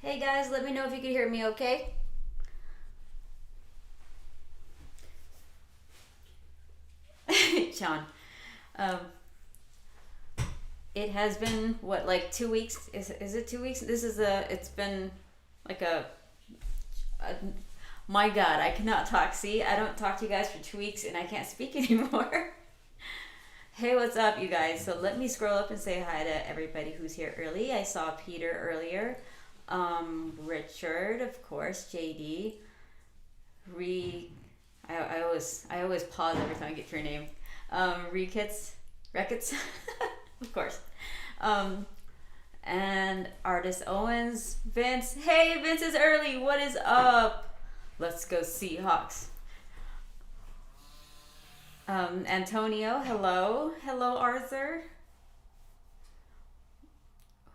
Hey guys, let me know if you can hear me okay. John, um, it has been, what, like 2 weeks? Is it 2 weeks? It's been like a, my God, I cannot talk. See, I don't talk to you guys for 2 weeks and I can't speak anymore. Hey, what's up, you guys? So let me scroll up and say hi to everybody who's here early. I saw Peter earlier. Richard, of course, JD, Re. I always pause every time I get your name. Ricketts, of course. Um, and Artist Owens, Vince. Hey, Vince is early. What is up? Let's go Seahawks. Antonio, hello. Hello, Arthur.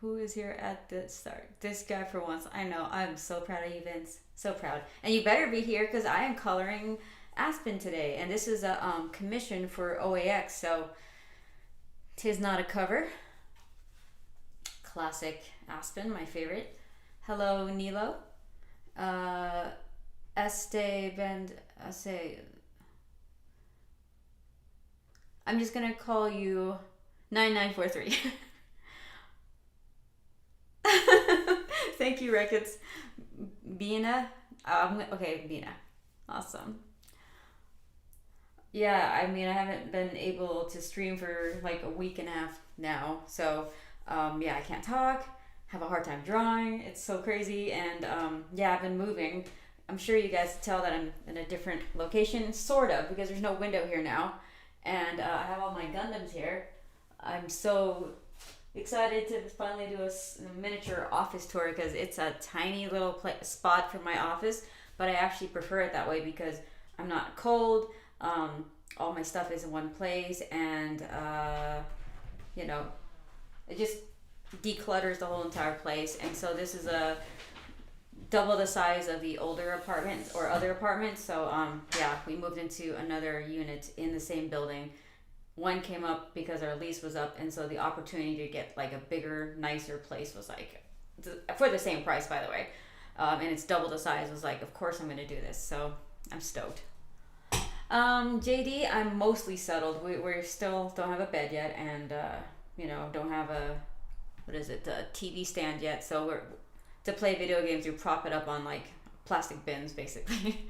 Who is here at the start? This guy for once. I know. I'm so proud of you, Vince. So proud. And you better be here because I am coloring Aspen today. And this is a commission for OAX. So, tis not a cover. Classic Aspen, my favorite. Hello, Nilo. I'm just going to call you 9943. Thank you, Ricketts. Bina. Okay, Bina. Awesome. Yeah, I mean, I haven't been able to stream for like a week and a half now. So, yeah, I can't talk. Have a hard time drawing. It's so crazy. And yeah, I've been moving. I'm sure you guys tell that I'm in a different location, sort of, because there's no window here now. And I have all my Gundams here. I'm so excited to finally do a miniature office tour because it's a tiny little spot for my office, but I actually prefer it that way because I'm not cold. All my stuff is in one place, and you know, it just declutters the whole entire place. And so this is a double the size of the older apartments or other apartments. So yeah, we moved into another unit in the same building. One came up because our lease was up, and so the opportunity to get like a bigger, nicer place was like for the same price, by the way, and it's double the size. Was like, of course I'm gonna do this. So I'm stoked. JD, I'm mostly settled. We still don't have a bed yet, and you know, don't have a TV stand yet. So we're to play video games, you prop it up on like plastic bins, basically.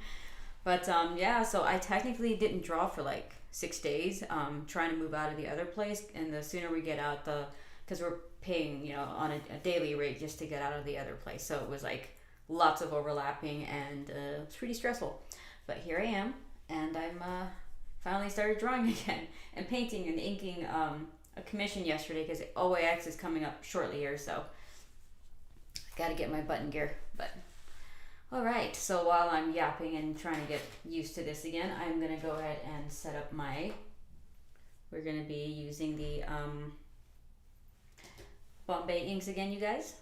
But yeah, so I technically didn't draw for like 6 days, trying to move out of the other place, and the sooner we get out, because we're paying, you know, on a daily rate just to get out of the other place. So it was like lots of overlapping, and it's pretty stressful. But here I am, and I'm finally started drawing again and painting and inking a commission yesterday because OAX is coming up shortly here, so I gotta get my button gear. But all right, so while I'm yapping and trying to get used to this again, I'm gonna go ahead and set up we're gonna be using the Bombay inks again, you guys.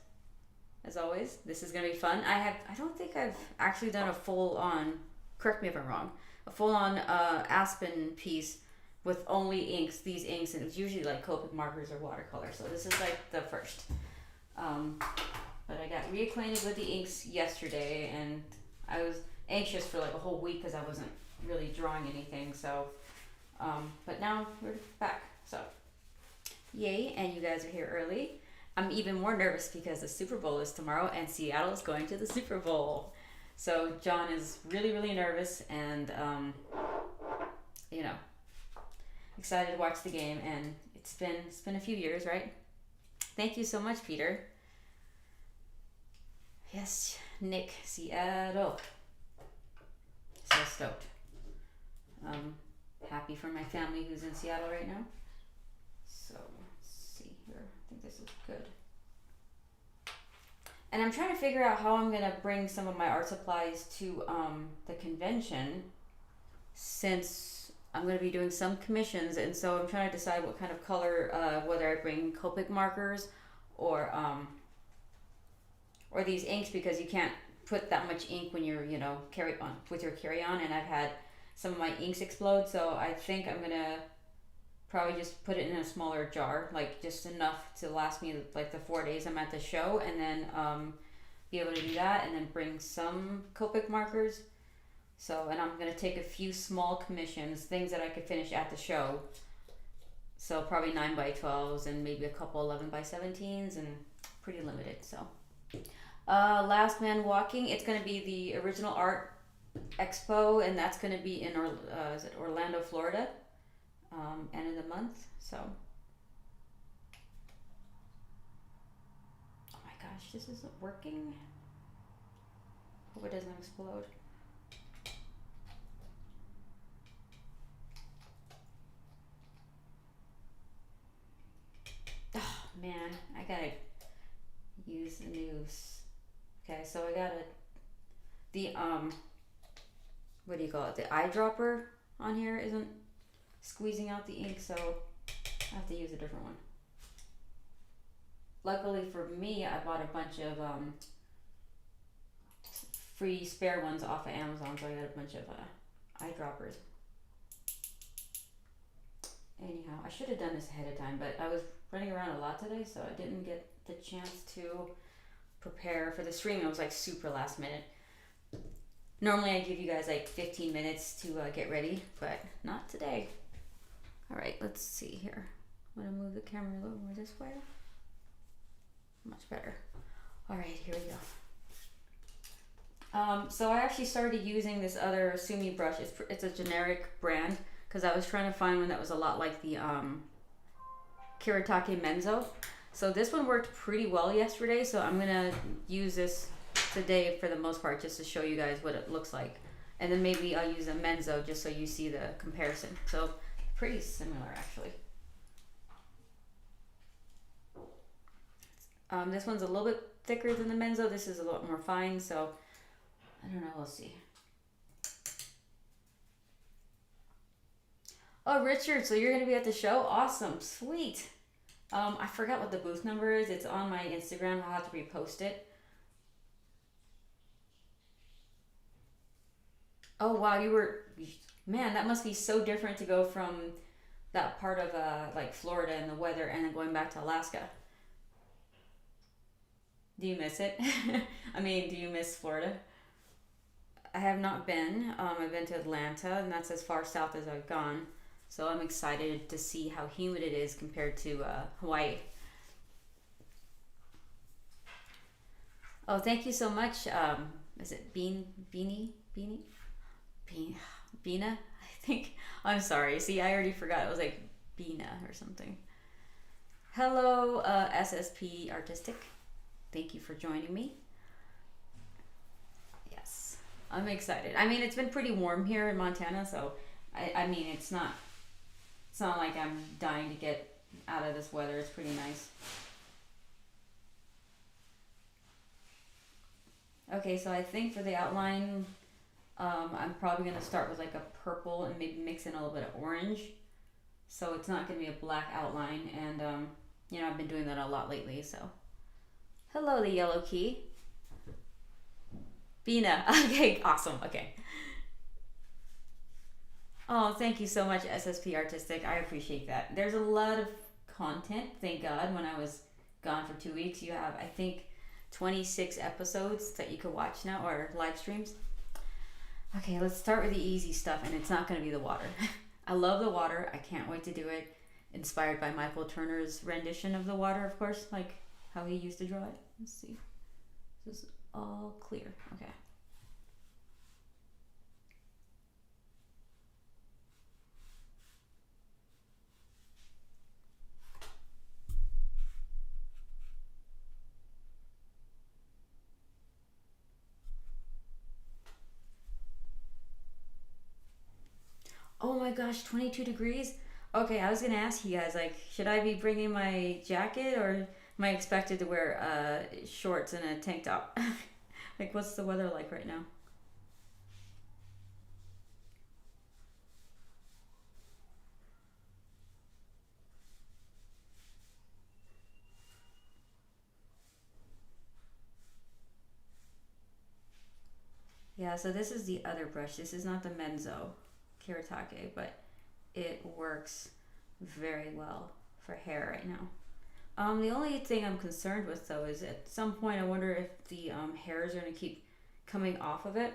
As always, this is gonna be fun. I don't think I've actually done a full on, correct me if I'm wrong, a full on Aspen piece with only inks, these inks, and it's usually like Copic markers or watercolor. So this is like the first. But I got reacquainted with the inks yesterday, and I was anxious for like a whole week because I wasn't really drawing anything. So, but now we're back. So, yay! And you guys are here early. I'm even more nervous because the Super Bowl is tomorrow, and Seattle is going to the Super Bowl. So John is really, really nervous, and you know, excited to watch the game. And it's been a few years, right? Thank you so much, Peter. Yes, Nick, Seattle. So stoked. Happy for my family who's in Seattle right now. So let's see here. I think this is good. And I'm trying to figure out how I'm gonna bring some of my art supplies to the convention, since I'm gonna be doing some commissions, and so I'm trying to decide what kind of color, whether I bring Copic markers or these inks, because you can't put that much ink when you're, you know, with your carry-on, and I've had some of my inks explode, so I think I'm gonna probably just put it in a smaller jar, like just enough to last me like the 4 days I'm at the show, and then be able to do that, and then bring some Copic markers. So, and I'm going to take a few small commissions, things that I could finish at the show. So probably 9x12s and maybe a couple 11x17s, and pretty limited. So Last Man Walking, it's going to be the original art expo, and that's going to be in is it Orlando, Florida, end of the month. So oh my gosh, this isn't working. Hope it doesn't explode. Oh man, I gotta use the news. Okay, so I gotta the what do you call it? The eyedropper on here isn't squeezing out the ink, so I have to use a different one. Luckily for me, I bought a bunch of free spare ones off of Amazon, so I got a bunch of eyedroppers. Anyhow, I should have done this ahead of time, but I was running around a lot today, so I didn't get the chance to prepare for the stream. It was like super last minute. Normally I give you guys like 15 minutes to get ready, but not today. All right, let's see here. I'm gonna move the camera a little more this way. Much better. All right, here we go. So I actually started using this other Sumi brush. It's a generic brand, because I was trying to find one that was a lot like the Kuretake Menso. So this one worked pretty well yesterday, so I'm gonna use this today for the most part, just to show you guys what it looks like. And then maybe I'll use a Menso just so you see the comparison. So pretty similar actually. This one's a little bit thicker than the Menso. This is a lot more fine, so I don't know, we'll see. Oh, Richard, so you're going to be at the show? Awesome, sweet. I forgot what the booth number is. It's on my Instagram. I'll have to repost it. Oh, wow, man, that must be so different to go from that part of like Florida and the weather and then going back to Alaska. Do you miss it? I mean, do you miss Florida? I have not been. I've been to Atlanta, and that's as far south as I've gone. So I'm excited to see how humid it is compared to Hawaii. Oh, thank you so much. Is it Bina? I think. I'm sorry. See, I already forgot. It was like Bina or something. Hello, SSP Artistic. Thank you for joining me. Yes, I'm excited. I mean, it's been pretty warm here in Montana, so I mean, it's not like I'm dying to get out of this weather. It's pretty nice. Okay, so I think for the outline, I'm probably going to start with like a purple and maybe mix in a little bit of orange. So it's not going to be a black outline. And, you know, I've been doing that a lot lately, so. Hello, the yellow key. Bina. Okay, awesome. Okay. Oh, thank you so much, SSP Artistic. I appreciate that. There's a lot of content, thank God. When I was gone for 2 weeks, you have, I think, 26 episodes that you could watch now, or live streams. Okay, let's start with the easy stuff, and it's not going to be the water. I love the water. I can't wait to do it. Inspired by Michael Turner's rendition of the water, of course, like how he used to draw it. Let's see. This is all clear. Okay. Oh my gosh, 22 degrees? Okay, I was gonna ask you guys, like, should I be bringing my jacket, or am I expected to wear shorts and a tank top? Like, what's the weather like right now? Yeah, so this is the other brush. This is not the Menso Kuretake, but it works very well for hair right now. The only thing I'm concerned with though is at some point I wonder if the hairs are gonna keep coming off of it.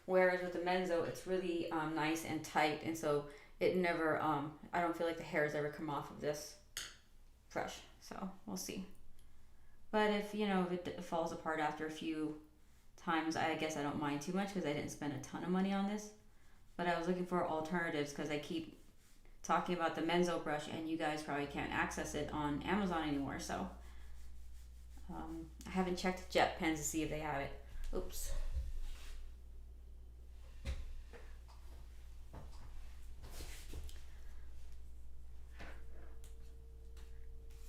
Whereas with the Menso, it's really nice and tight, and so it never. I don't feel like the hairs ever come off of this brush. So we'll see. But if if it falls apart after a few times, I guess I don't mind too much because I didn't spend a ton of money on this. But I was looking for alternatives because I keep talking about the Menso brush, and you guys probably can't access it on Amazon anymore. So I haven't checked Jet Pens to see if they have it. Oops.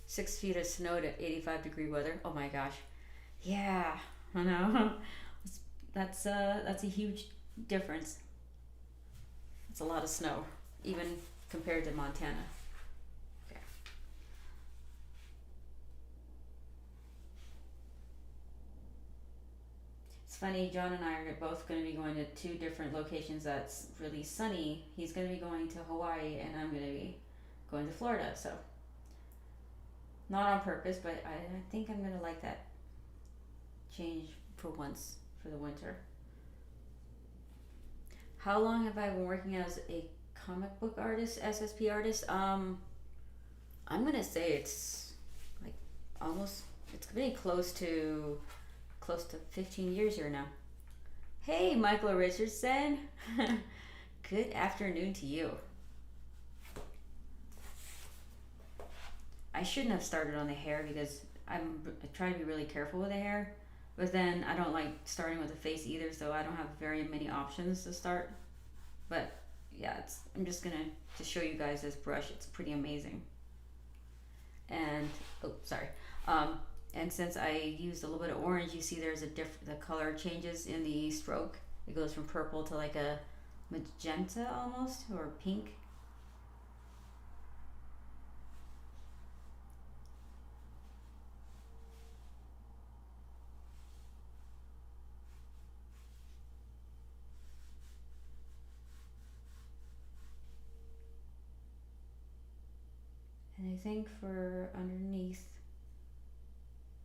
Six feet of snow to 85-degree weather. Oh my gosh. Yeah, I know. That's a huge difference. It's a lot of snow, even compared to Montana. Okay. It's funny, John and I are both going to be going to two different locations that's really sunny. He's going to be going to Hawaii, and I'm going to be going to Florida, so not on purpose, but I think I'm going to like that change for once for the winter. How long have I been working as a comic book artist, SSP artist? I'm gonna say it's like almost. It's getting close to 15 years here now. Hey, Michael Richardson. Good afternoon to you. I shouldn't have started on the hair because I try to be really careful with the hair, but then I don't like starting with the face either, so I don't have very many options to start. But yeah, I'm just gonna show you guys this brush. It's pretty amazing. And and since I used a little bit of orange, you see there's the color changes in the stroke. It goes from purple to like a magenta almost, or pink. And I think for underneath,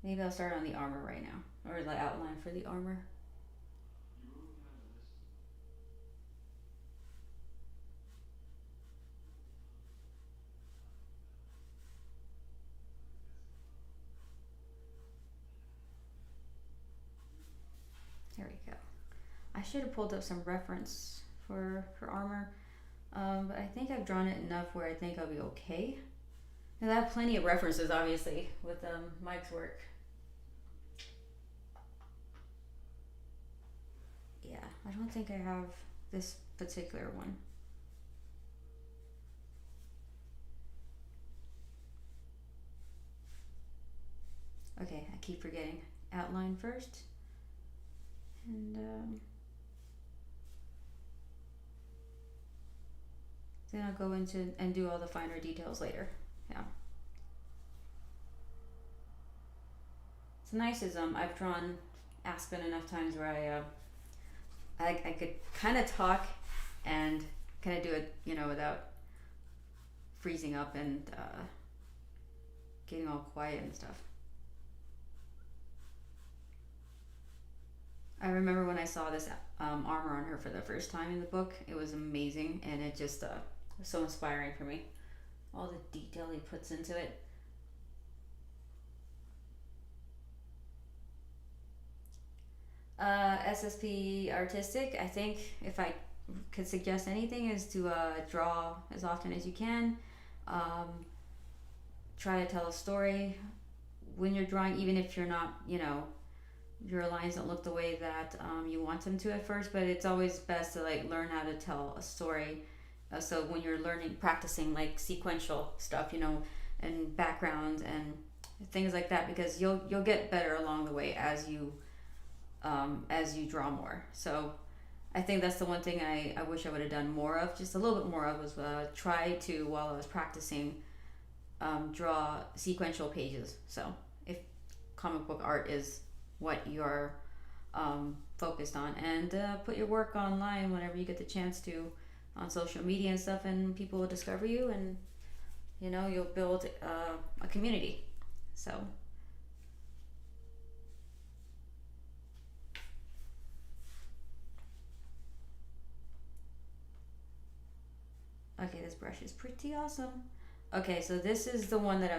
maybe I'll start on the armor right now, or the outline for the armor. There we go. I should have pulled up some reference for armor, but I think I've drawn it enough where I think I'll be okay. And I have plenty of references, obviously, with Mike's work. Yeah, I don't think I have this particular one. Okay, I keep forgetting. Outline first. And then I'll go into and do all the finer details later. Yeah. It's nice is I've drawn Aspen enough times where I could kind of talk and kind of do it, without freezing up and getting all quiet and stuff. I remember when I saw this armor on her for the first time in the book. It was amazing, and it just was so inspiring for me. All the detail he puts into it. SSP artistic, I think if I could suggest anything is to draw as often as you can. Try to tell a story when you're drawing, even if you're not, your lines don't look the way that you want them to at first, but it's always best to like learn how to tell a story. So when you're practicing like sequential stuff, and backgrounds and things like that, because you'll get better along the way as you draw more. So I think that's the one thing I wish I would have done more of, just a little bit more of, was try to, while I was practicing, draw sequential pages. So if comic book art is what you're focused on, and put your work online whenever you get the chance to, on social media and stuff, and people will discover you, and you'll build a community. So okay, this brush is pretty awesome. Okay, so this is the one that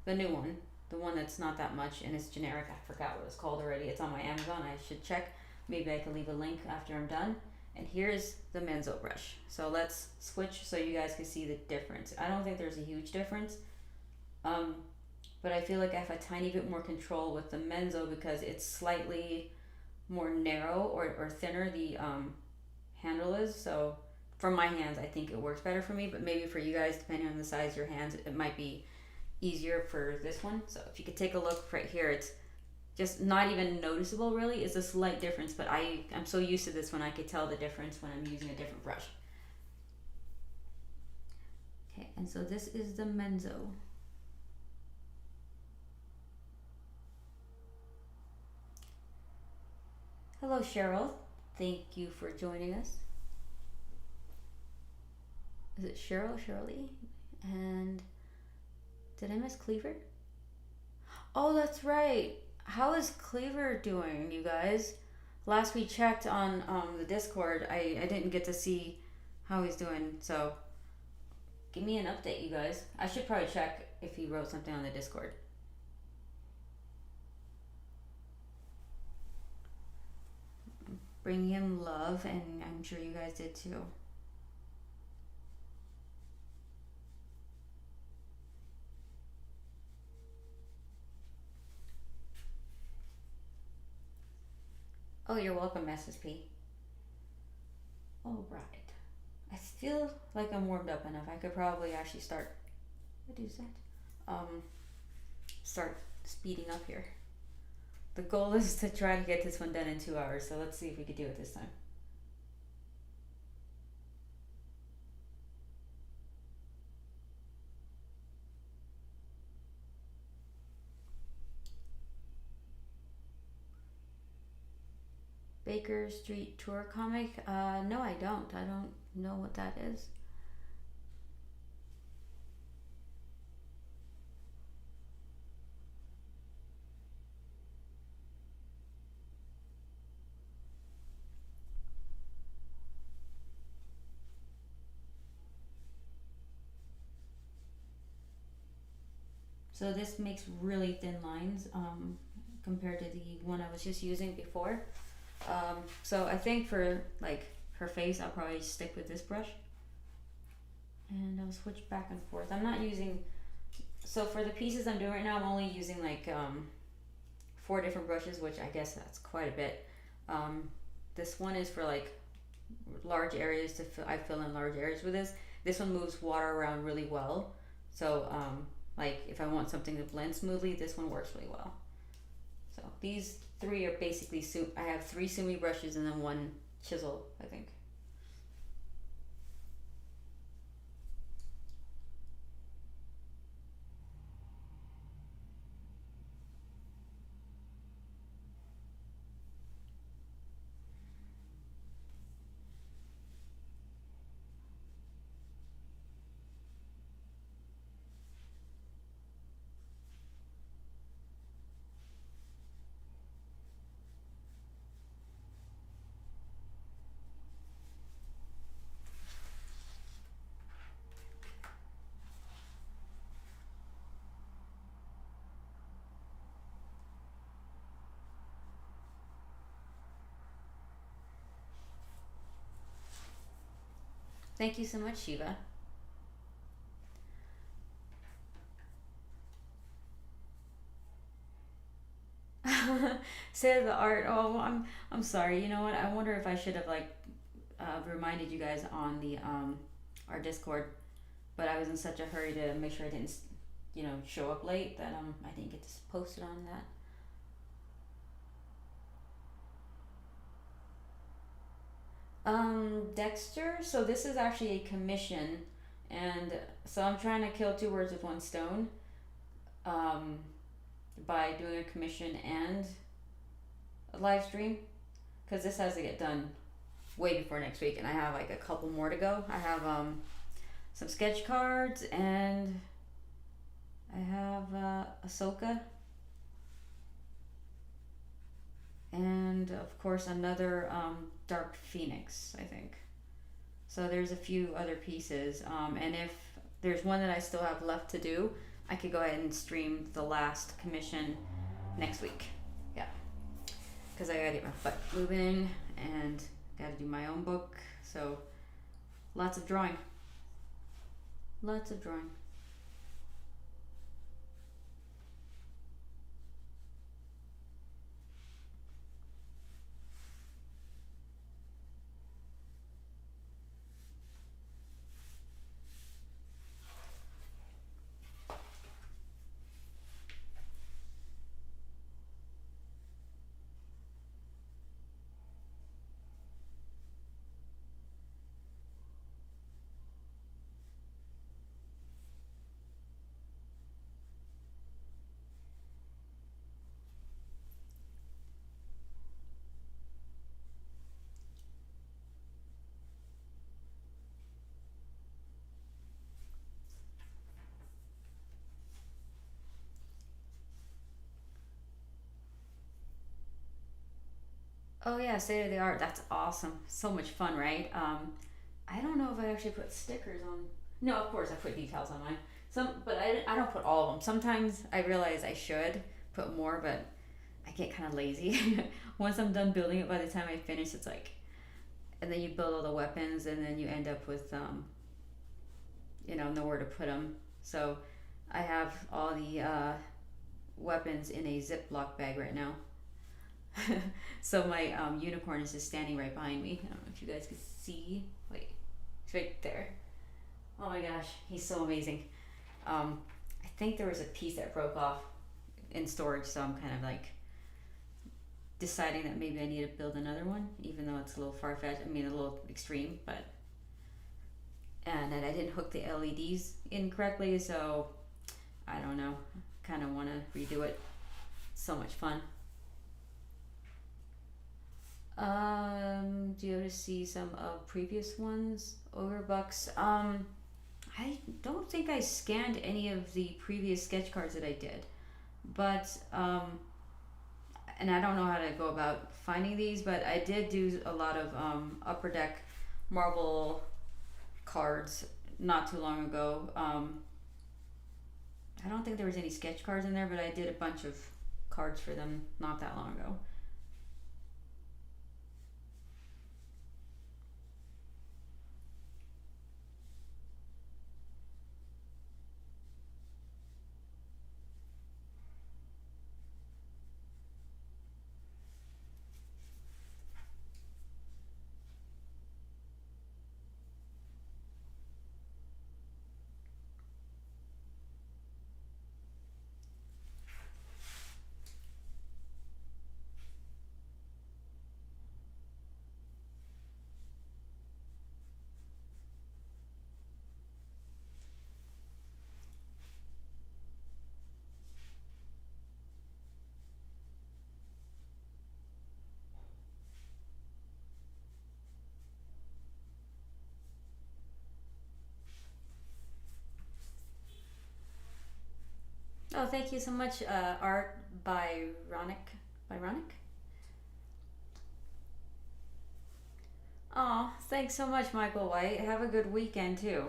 the new one, the one that's not that much and it's generic. I forgot what it's called already. It's on my Amazon. I should check. Maybe I can leave a link after I'm done. And here's the Menso brush. So let's switch so you guys can see the difference. I don't think there's a huge difference, but I feel like I have a tiny bit more control with the Menso because it's slightly more narrow or thinner. The handle is, so for my hands I think it works better for me, but maybe for you guys, depending on the size of your hands, it might be easier for this one. So if you could take a look right here, it's just not even noticeable really. It's a slight difference, but I'm so used to this one, I could tell the difference when I'm using a different brush. Okay, and so this is the Menso. Hello Cheryl, thank you for joining us. Is it Shirley? And did I miss Cleaver? Oh, that's right. How is Cleaver doing, you guys? Last we checked on the Discord, I didn't get to see how he's doing. So give me an update, you guys. I should probably check if he wrote something on the Discord. Bring him love, and I'm sure you guys did too. Oh, you're welcome, SSP. All right. I feel like I'm warmed up enough. I could probably actually start. What is that? Start speeding up here. The goal is to try to get this one done in 2 hours. So let's see if we can do it this time. Baker Street Tour comic? No, I don't. I don't know what that is. So this makes really thin lines compared to the one I was just using before. So I think for like her face, I'll probably stick with this brush. And I'll switch back and forth. I'm not using, so for the pieces I'm doing right now, I'm only using like 4 different brushes, which I guess that's quite a bit. This one is for like large areas I fill in large areas with this. This one moves water around really well. So like if I want something to blend smoothly, this one works really well. So these 3 are basically, I have 3 Sumi brushes and then 1 chisel, I think. Thank you so much, Shiva. Say the art. Oh, I'm sorry. You know what? I wonder if I should have like reminded you guys on the our Discord, but I was in such a hurry to make sure I didn't, show up late that I didn't get to post it on that. Dexter. So this is actually a commission, and so I'm trying to kill 2 birds with 1 stone, by doing a commission and a live stream, because this has to get done way before next week, and I have like a couple more to go. I have some sketch cards, and I have Ahsoka, and of course another Dark Phoenix, I think. So there's a few other pieces, and if there's one that I still have left to do, I could go ahead and stream the last commission next week. Yeah, because I gotta get my butt moving and gotta do my own book. So lots of drawing. Lots of drawing. Oh yeah, state of the art. That's awesome. So much fun, right? I don't know if I actually put stickers on. No, of course I put details on mine. But I don't put all of them. Sometimes I realize I should put more, but I get kind of lazy. Once I'm done building it, by the time I finish, it's like, and then you build all the weapons, and then you end up with, nowhere to put them. So I have all the weapons in a Ziploc bag right now. So my unicorn is just standing right behind me. I don't know if you guys can see. Wait, it's right there. Oh my gosh, he's so amazing. I think there was a piece that broke off in storage, so I'm kind of like deciding that maybe I need to build another one, even though it's a little far-fetched. I mean, a little extreme, but. And then I didn't hook the LEDs in correctly, so I don't know. Kind of want to redo it. So much fun. Do you ever see some of previous ones? Overbucks. I don't think I scanned any of the previous sketch cards that I did, but and I don't know how to go about finding these, but I did do a lot of Upper Deck marble cards not too long ago. I don't think there was any sketch cards in there, but I did a bunch of cards for them not that long ago. Oh, thank you so much, Art Byronic. Byronic? Oh, thanks so much, Michael White. Have a good weekend, too.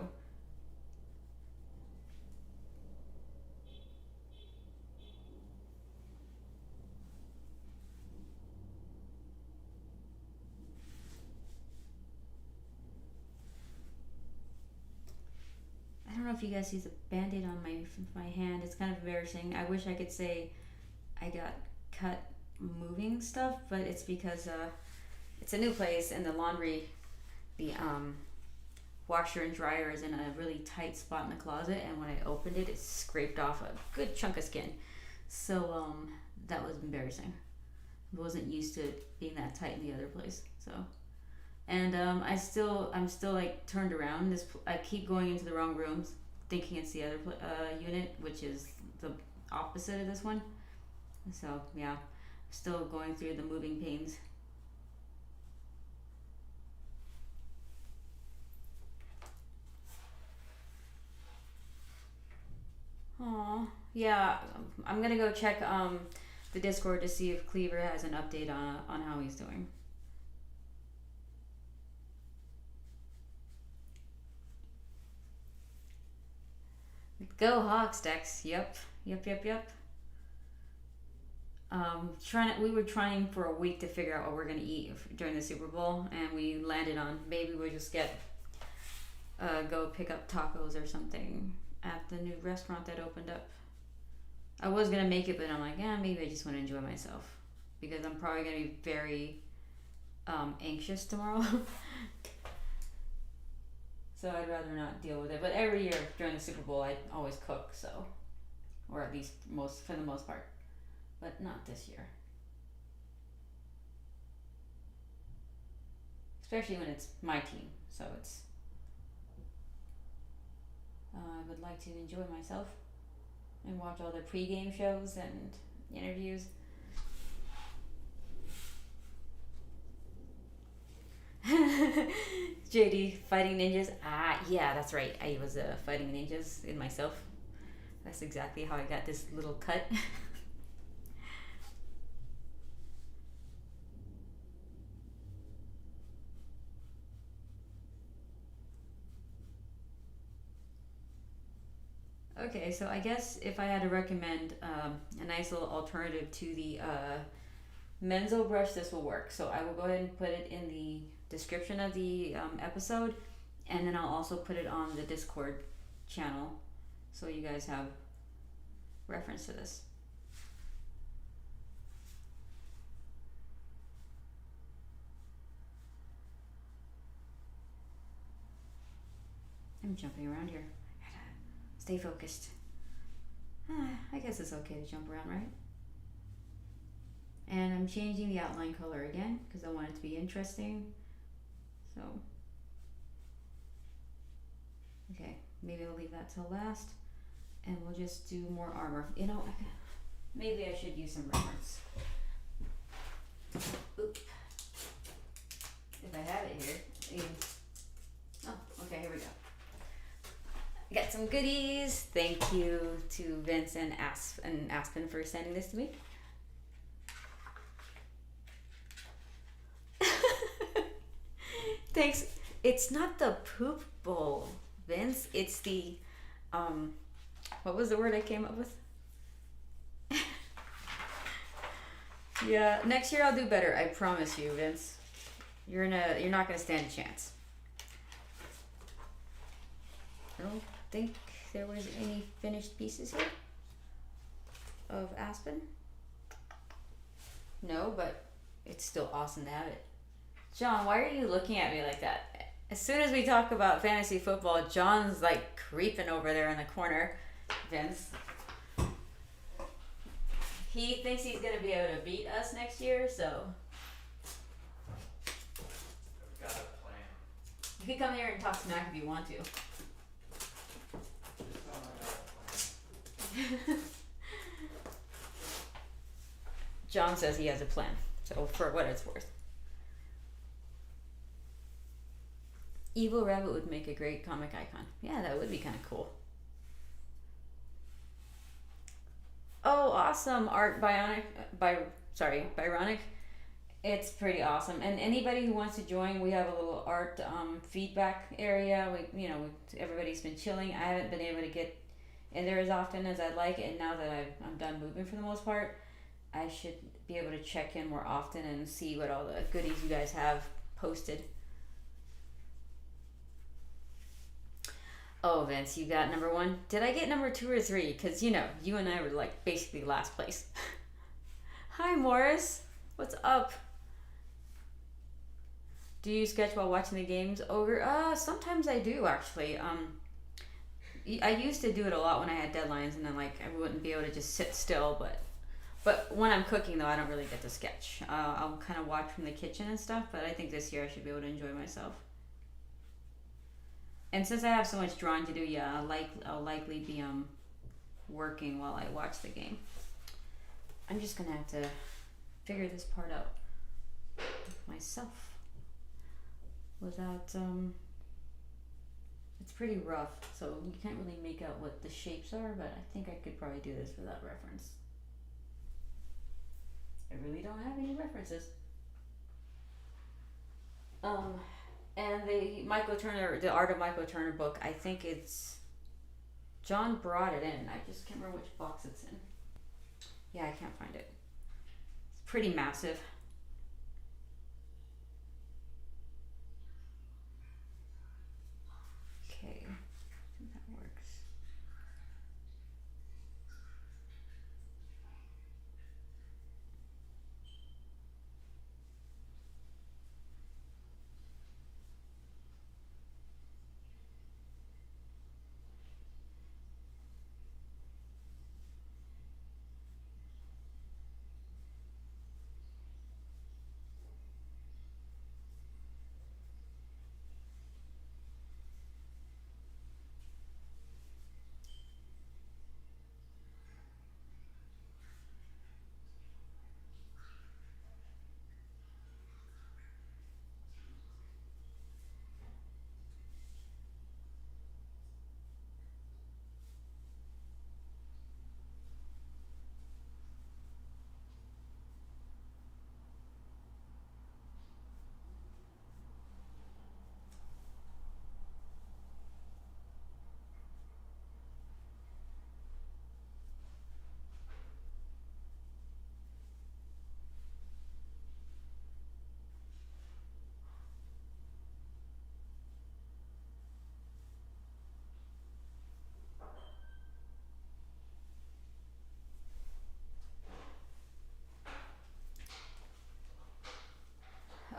I don't know if you guys see the band-aid on my hand. It's kind of embarrassing. I wish I could say I got cut moving stuff, but it's because it's a new place and the washer and dryer is in a really tight spot in the closet, and when I opened it, it scraped off a good chunk of skin. So that was embarrassing. I wasn't used to being that tight in the other place. So, and I'm still like turned around. I keep going into the wrong rooms, thinking it's the other unit, which is the opposite of this one. So yeah, still going through the moving pains. Aw, yeah. I'm gonna go check the Discord to see if Cleaver has an update on how he's doing. Go Hawks, Dex. Yep. We were trying for a week to figure out what we're gonna eat during the Super Bowl, and we landed on maybe we'll just go pick up tacos or something at the new restaurant that opened up. I was gonna make it, but I'm like, yeah, maybe I just want to enjoy myself because I'm probably gonna be very anxious tomorrow. So I'd rather not deal with it. But every year during the Super Bowl, I always cook, so, or at least for the most part, but not this year. Especially when it's my team, so it's. I would like to enjoy myself and watch all the pregame shows and interviews. JD fighting ninjas. Yeah, that's right. I was fighting ninjas in myself. That's exactly how I got this little cut. Okay, so I guess if I had to recommend a nice little alternative to the Menso brush, this will work. So I will go ahead and put it in the description of the episode, and then I'll also put it on the Discord channel so you guys have reference to this. I'm jumping around here. Stay focused. I guess it's okay to jump around, right? And I'm changing the outline color again because I want it to be interesting. So, okay, maybe I'll leave that till last, and we'll just do more armor. You know, maybe I should use some reference. Oop. If I have it here. Oh, okay, here we go. Got some goodies. Thank you to Vince and Aspen for sending this to me. Thanks. It's not the poop bowl, Vince. It's the, what was the word I came up with? Yeah, next year I'll do better. I promise you, Vince. You're not gonna stand a chance. I don't think there was any finished pieces here of Aspen. No, but it's still awesome to have it. John, why are you looking at me like that? As soon as we talk about fantasy football, John's like creeping over there in the corner. Vince. He thinks he's going to be able to beat us next year, so. I've got a plan. You can come here and talk smack if you want to. Just tell him I got a plan. John says he has a plan, so for what it's worth. Evil Rabbit would make a great comic icon. Yeah, that would be kind of cool. Oh, awesome. Art Byronic. It's pretty awesome. And anybody who wants to join, we have a little art feedback area. Everybody's been chilling. I haven't been able to get in there as often as I'd like. And now that I'm done moving for the most part, I should be able to check in more often and see what all the goodies you guys have posted. Oh, Vince, you got number 1. Did I get number 2 or 3? Because, you and I were like basically last place. Hi, Morris. What's up? Do you sketch while watching the games? Ogre? Sometimes I do, actually. I used to do it a lot when I had deadlines, and then I wouldn't be able to just sit still, but when I'm cooking, though, I don't really get to sketch. I'll kind of watch from the kitchen and stuff, but I think this year I should be able to enjoy myself. And since I have so much drawing to do, yeah, I'll likely be working while I watch the game. I'm just gonna have to figure this part out myself without It's pretty rough, so you can't really make out what the shapes are, but I think I could probably do this without reference. I really don't have any references. And the Michael Turner, the Art of Michael Turner book, I think it's John brought it in. I just can't remember which box it's in. Yeah, I can't find it. It's pretty massive. Okay, I think that works.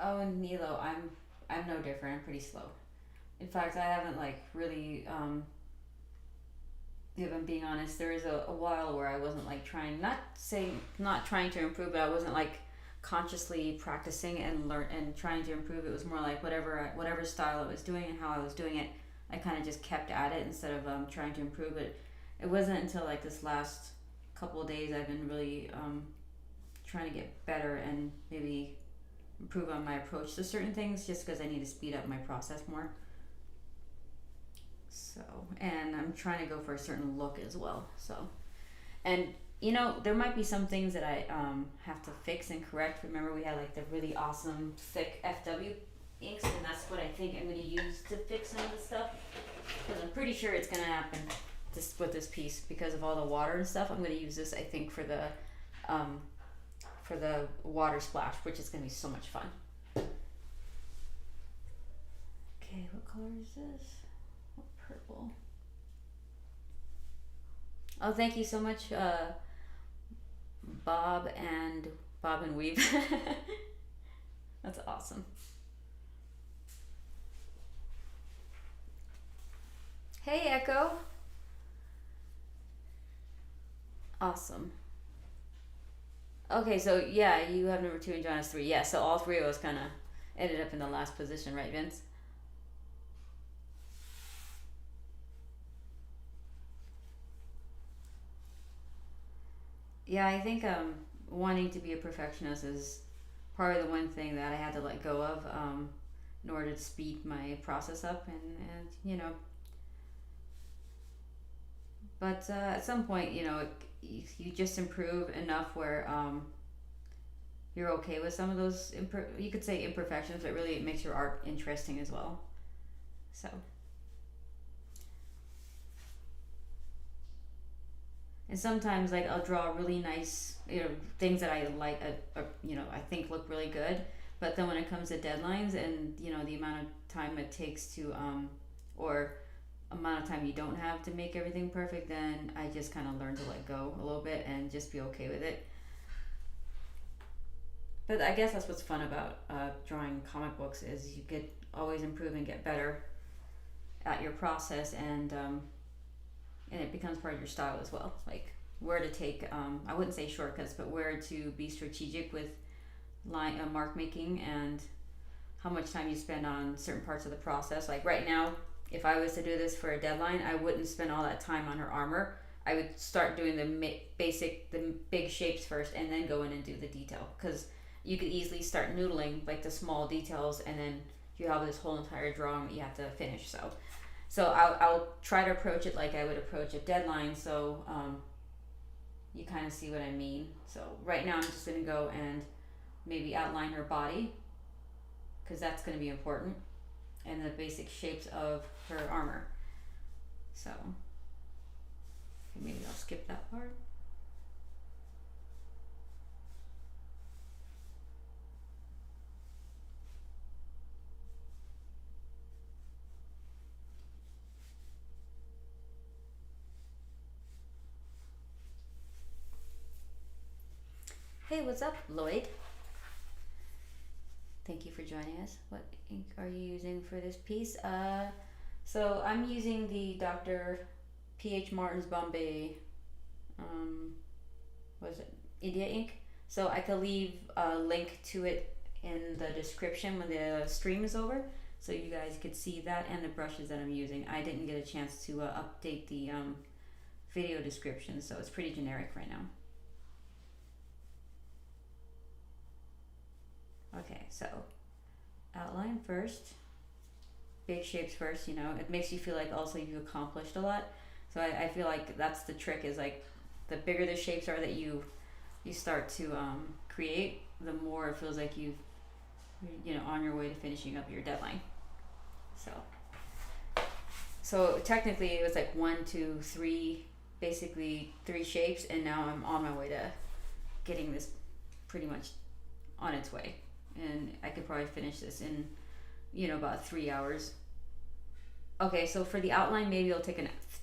Oh, and Nilo, I'm no different. I'm pretty slow. In fact, I haven't like really if I'm being honest, there was a while where I wasn't like trying, not trying to improve, but I wasn't like consciously practicing and learn and trying to improve. It was more like whatever style I was doing and how I was doing it, I kind of just kept at it instead of trying to improve it. It wasn't until like this last couple of days I've been really trying to get better and maybe improve on my approach to certain things, just because I need to speed up my process more. So, and I'm trying to go for a certain look as well. So, and there might be some things that I have to fix and correct. Remember, we had like the really awesome thick FW inks, and that's what I think I'm going to use to fix some of the stuff. Because I'm pretty sure it's going to happen with this piece because of all the water and stuff. I'm going to use this, I think, for the water splash, which is going to be so much fun. Okay, what color is this? What purple? Oh, thank you so much, Bob and Weave. That's awesome. Hey, Echo. Awesome. Okay, so yeah, you have number 2 and John has 3. Yeah, so all 3 of us kind of ended up in the last position, right, Vince? Yeah, I think wanting to be a perfectionist is probably the one thing that I had to let go of in order to speed my process up, and but at some point, you just improve enough where you're okay with some of those you could say imperfections, but really it makes your art interesting as well. So, and sometimes like I'll draw really nice, things that I like, I think look really good, but then when it comes to deadlines and the amount of time it takes to or amount of time you don't have to make everything perfect, then I just kind of learn to let go a little bit and just be okay with it. But I guess that's what's fun about drawing comic books is you get always improve and get better at your process, and it becomes part of your style as well. Like where to take, I wouldn't say shortcuts, but where to be strategic with mark making and how much time you spend on certain parts of the process. Like right now, if I was to do this for a deadline, I wouldn't spend all that time on her armor. I would start doing the big shapes first, and then go in and do the detail. Because you could easily start noodling like the small details, and then you have this whole entire drawing that you have to finish. So, So I'll try to approach it like I would approach a deadline. So you kind of see what I mean. So right now I'm just gonna go and maybe outline her body because that's gonna be important, and the basic shapes of her armor. So maybe I'll skip that part. Hey, what's up, Lloyd? Thank you for joining us. What ink are you using for this piece? So I'm using the Dr. P.H. Martin's Bombay, what is it, India ink. So I could leave a link to it in the description when the stream is over, so you guys could see that and the brushes that I'm using. I didn't get a chance to update the video description, so it's pretty generic right now. Okay, so outline first, big shapes first, you know, it makes you feel like also you've accomplished a lot. So I feel like that's the trick, is like the bigger the shapes are that you start to create, the more it feels like you're on your way to finishing up your deadline. So technically it was like 1, 2, 3, basically 3 shapes, and now I'm on my way to getting this pretty much on its way. And I could probably finish this in, about 3 hours. Okay, so for the outline, maybe it'll take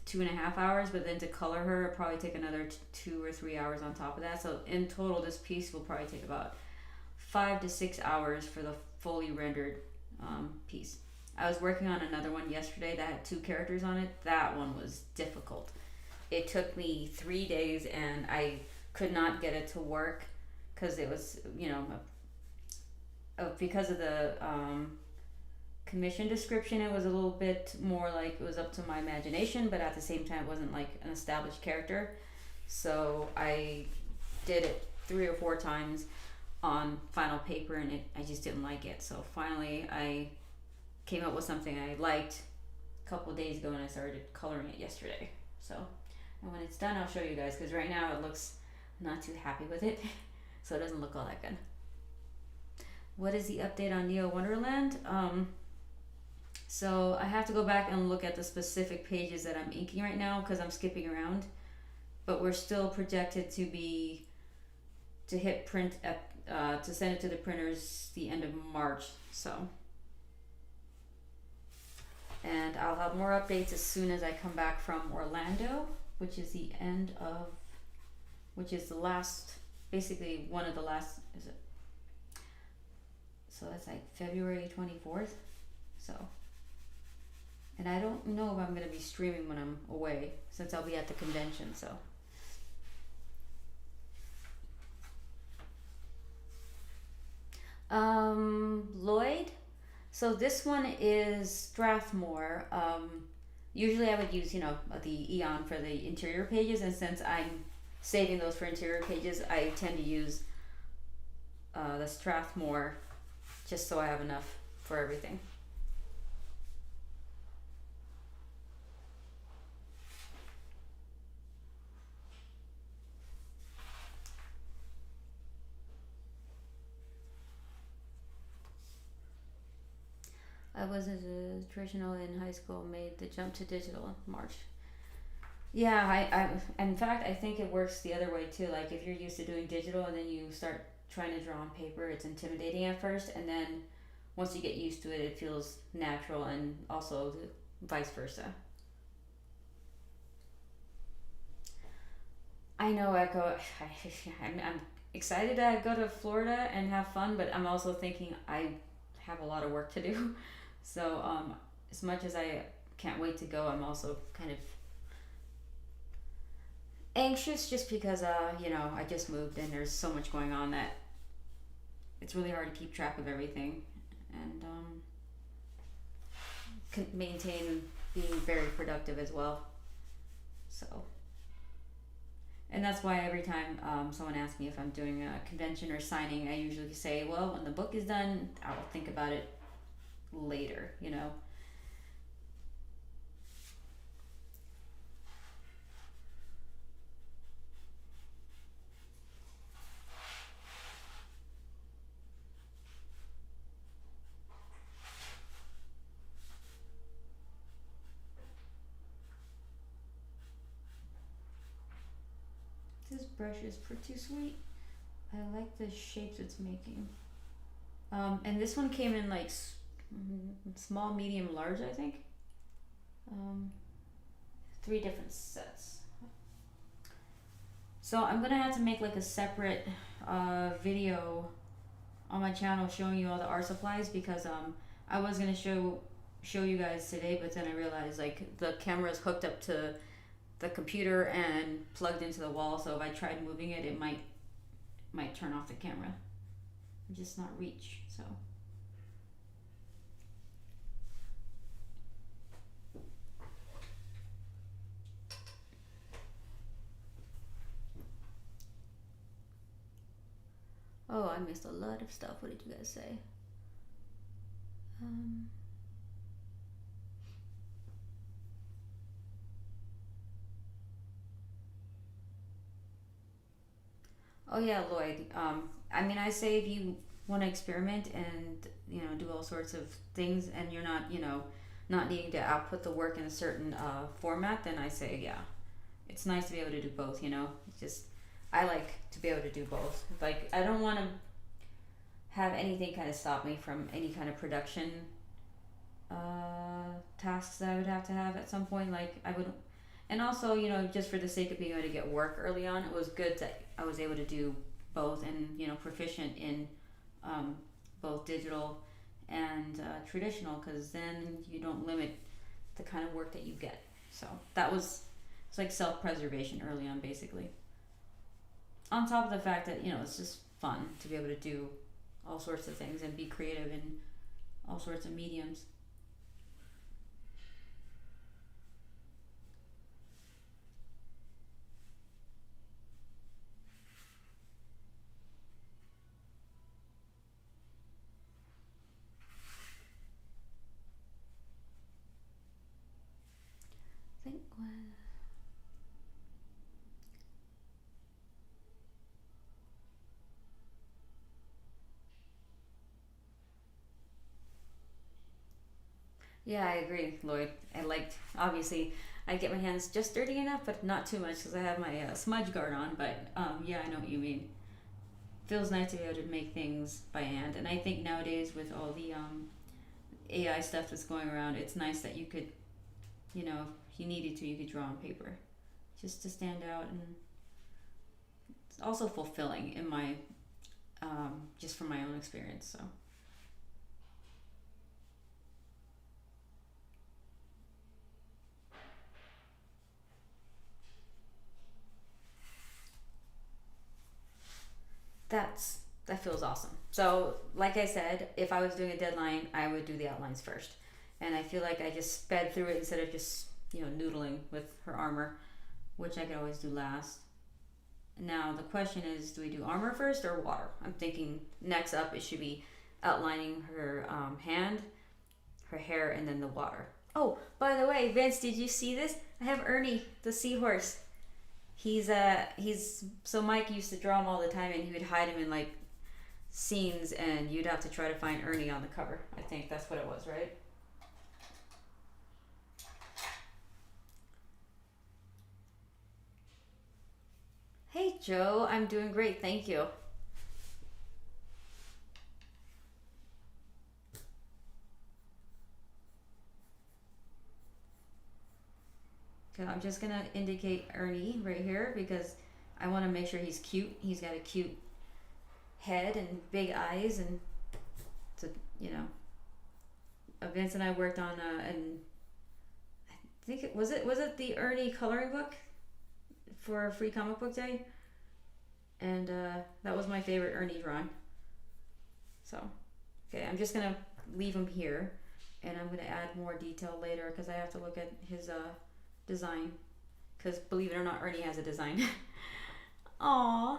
2.5 hours, but then to color her, it'll probably take another 2 or 3 hours on top of that. So in total, this piece will probably take about 5 to 6 hours for the fully rendered piece. I was working on another one yesterday that had 2 characters on it. That one was difficult. It took me 3 days, and I could not get it to work because it was, because of the commission description, it was a little bit more like it was up to my imagination, but at the same time it wasn't like an established character. So I did it 3 or 4 times on final paper, and I just didn't like it. So finally I came up with something I liked a couple of days ago, and I started coloring it yesterday. So, and when it's done I'll show you guys, because right now it looks, I'm not too happy with it. So it doesn't look all that good. What is the update on Neo Wonderland? So I have to go back and look at the specific pages that I'm inking right now because I'm skipping around. But we're still projected to hit print to send it to the printers the end of March. So, and I'll have more updates as soon as I come back from Orlando, which is the last, basically one of the last, is it? So that's like February 24th. So, and I don't know if I'm going to be streaming when I'm away, since I'll be at the convention. So, Lloyd. So this one is Strathmore. Usually I would use, the Eon for the interior pages, and since I'm saving those for interior pages, I tend to use the Strathmore, just so I have enough for everything. I wasn't traditional in high school, made the jump to digital in March. Yeah, I in fact I think it works the other way too. Like if you're used to doing digital and then you start trying to draw on paper, it's intimidating at first, and then once you get used to it, it feels natural, and also vice versa. I know I'm excited to go to Florida and have fun, but I'm also thinking I have a lot of work to do. So as much as I can't wait to go, I'm also kind of anxious just because I just moved and there's so much going on that it's really hard to keep track of everything and maintain being very productive as well. So, and that's why every time someone asks me if I'm doing a convention or signing, I usually say, well, when the book is done, I'll think about it later, This brush is pretty sweet. I like the shapes it's making. And this one came in like small, medium, large, I think. 3 different sets. So I'm gonna have to make like a separate video on my channel showing you all the art supplies, because I was gonna show you guys today, but then I realized like the camera is hooked up to the computer and plugged into the wall, so if I tried moving it, it might turn off the camera and just not reach. So oh, I missed a lot of stuff. What did you guys say? Oh yeah, Lloyd. I mean, I say if you want to experiment and do all sorts of things, and you're not not needing to output the work in a certain format, then I say yeah, it's nice to be able to do both. It's just I like to be able to do both. Like I don't want to have anything kind of stop me from any kind of production tasks that I would have to have at some point. Like I would. And also, just for the sake of being able to get work early on, it was good that I was able to do both and, proficient in both digital and traditional, because then you don't limit the kind of work that you get. So it's like self-preservation early on, basically. On top of the fact that, it's just fun to be able to do all sorts of things and be creative in all sorts of mediums. Yeah, I agree, Lloyd. Obviously, I get my hands just dirty enough, but not too much because I have my smudge guard on. But yeah, I know what you mean. Feels nice to be able to make things by hand. And I think nowadays with all the AI stuff that's going around, it's nice that you could, if you needed to, you could draw on paper just to stand out. And it's also fulfilling in my, just from my own experience, so. That feels awesome. So like I said, if I was doing a deadline, I would do the outlines first, and I feel like I just sped through it instead of just noodling with her armor, which I could always do last. Now the question is, do we do armor first or water? I'm thinking next up it should be outlining her hand, her hair, and then the water. Oh, by the way, Vince, did you see this? I have Ernie, the seahorse. He's so Mike used to draw him all the time, and he would hide him in like scenes, and you'd have to try to find Ernie on the cover. I think that's what it was, right? Hey Joe, I'm doing great, thank you. Okay, I'm just gonna indicate Ernie right here because I want to make sure he's cute. He's got a cute head and big eyes, and so Vince and I worked on and I think it was the Ernie coloring book for Free Comic Book Day, and that was my favorite Ernie drawing. So okay, I'm just gonna leave him here, and I'm gonna add more detail later because I have to look at his design, because believe it or not, Ernie has a design. Aww,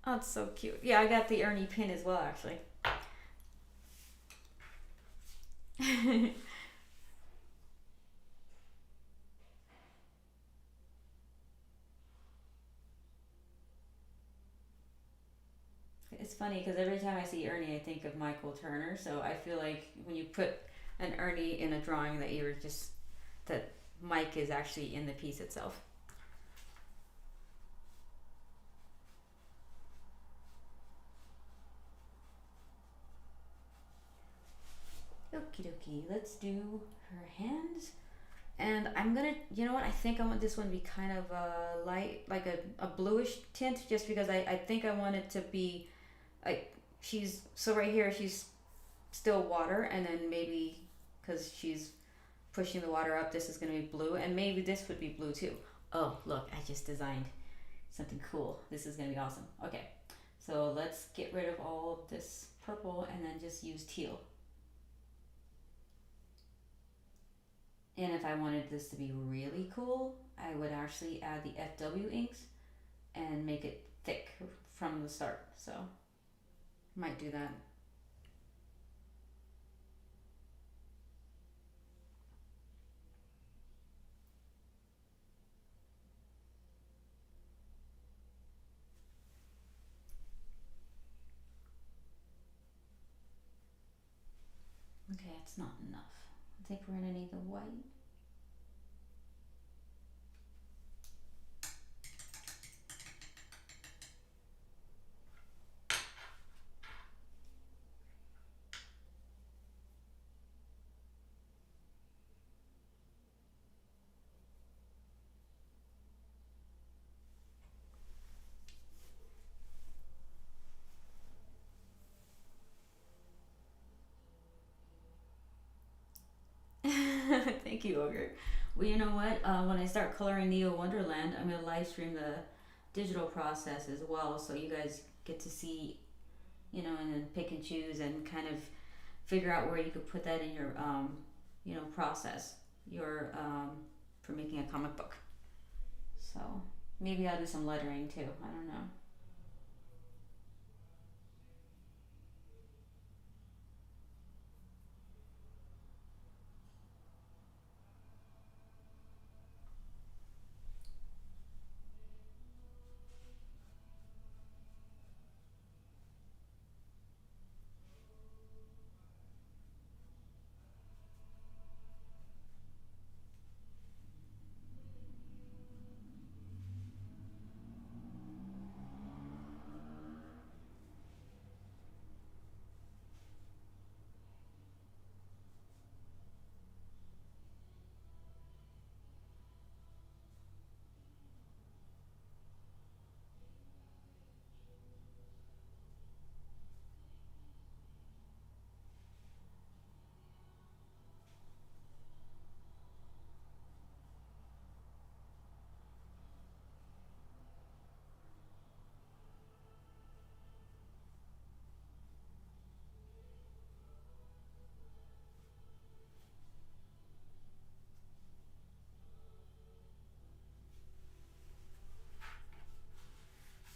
that's so cute. Yeah, I got the Ernie pin as well, actually. It's funny because every time I see Ernie, I think of Michael Turner. So I feel like when you put an Ernie in a drawing, that Mike is actually in the piece itself. Okie dokie. Let's do her hands. And I'm gonna, you know what? I think I want this one to be kind of light, like a bluish tint, just because I think I want it to be like she's so right here she's still water, and then maybe because she's pushing the water up, this is gonna be blue, and maybe this would be blue too. Oh, look, I just designed something cool. This is gonna be awesome. Okay, so let's get rid of all of this purple and then just use teal. And if I wanted this to be really cool, I would actually add the FW inks and make it thick from the start. So, might do that. Okay, it's not enough. I think we're gonna need the white. Thank you, Ogre. Well, you know what? When I start coloring Neo Wonderland, I'm gonna live stream the digital process as well, so you guys get to see, you know, and then pick and choose and kind of figure out where you could put that in your, you know, process, your for making a comic book. So maybe I'll do some lettering too. I don't know.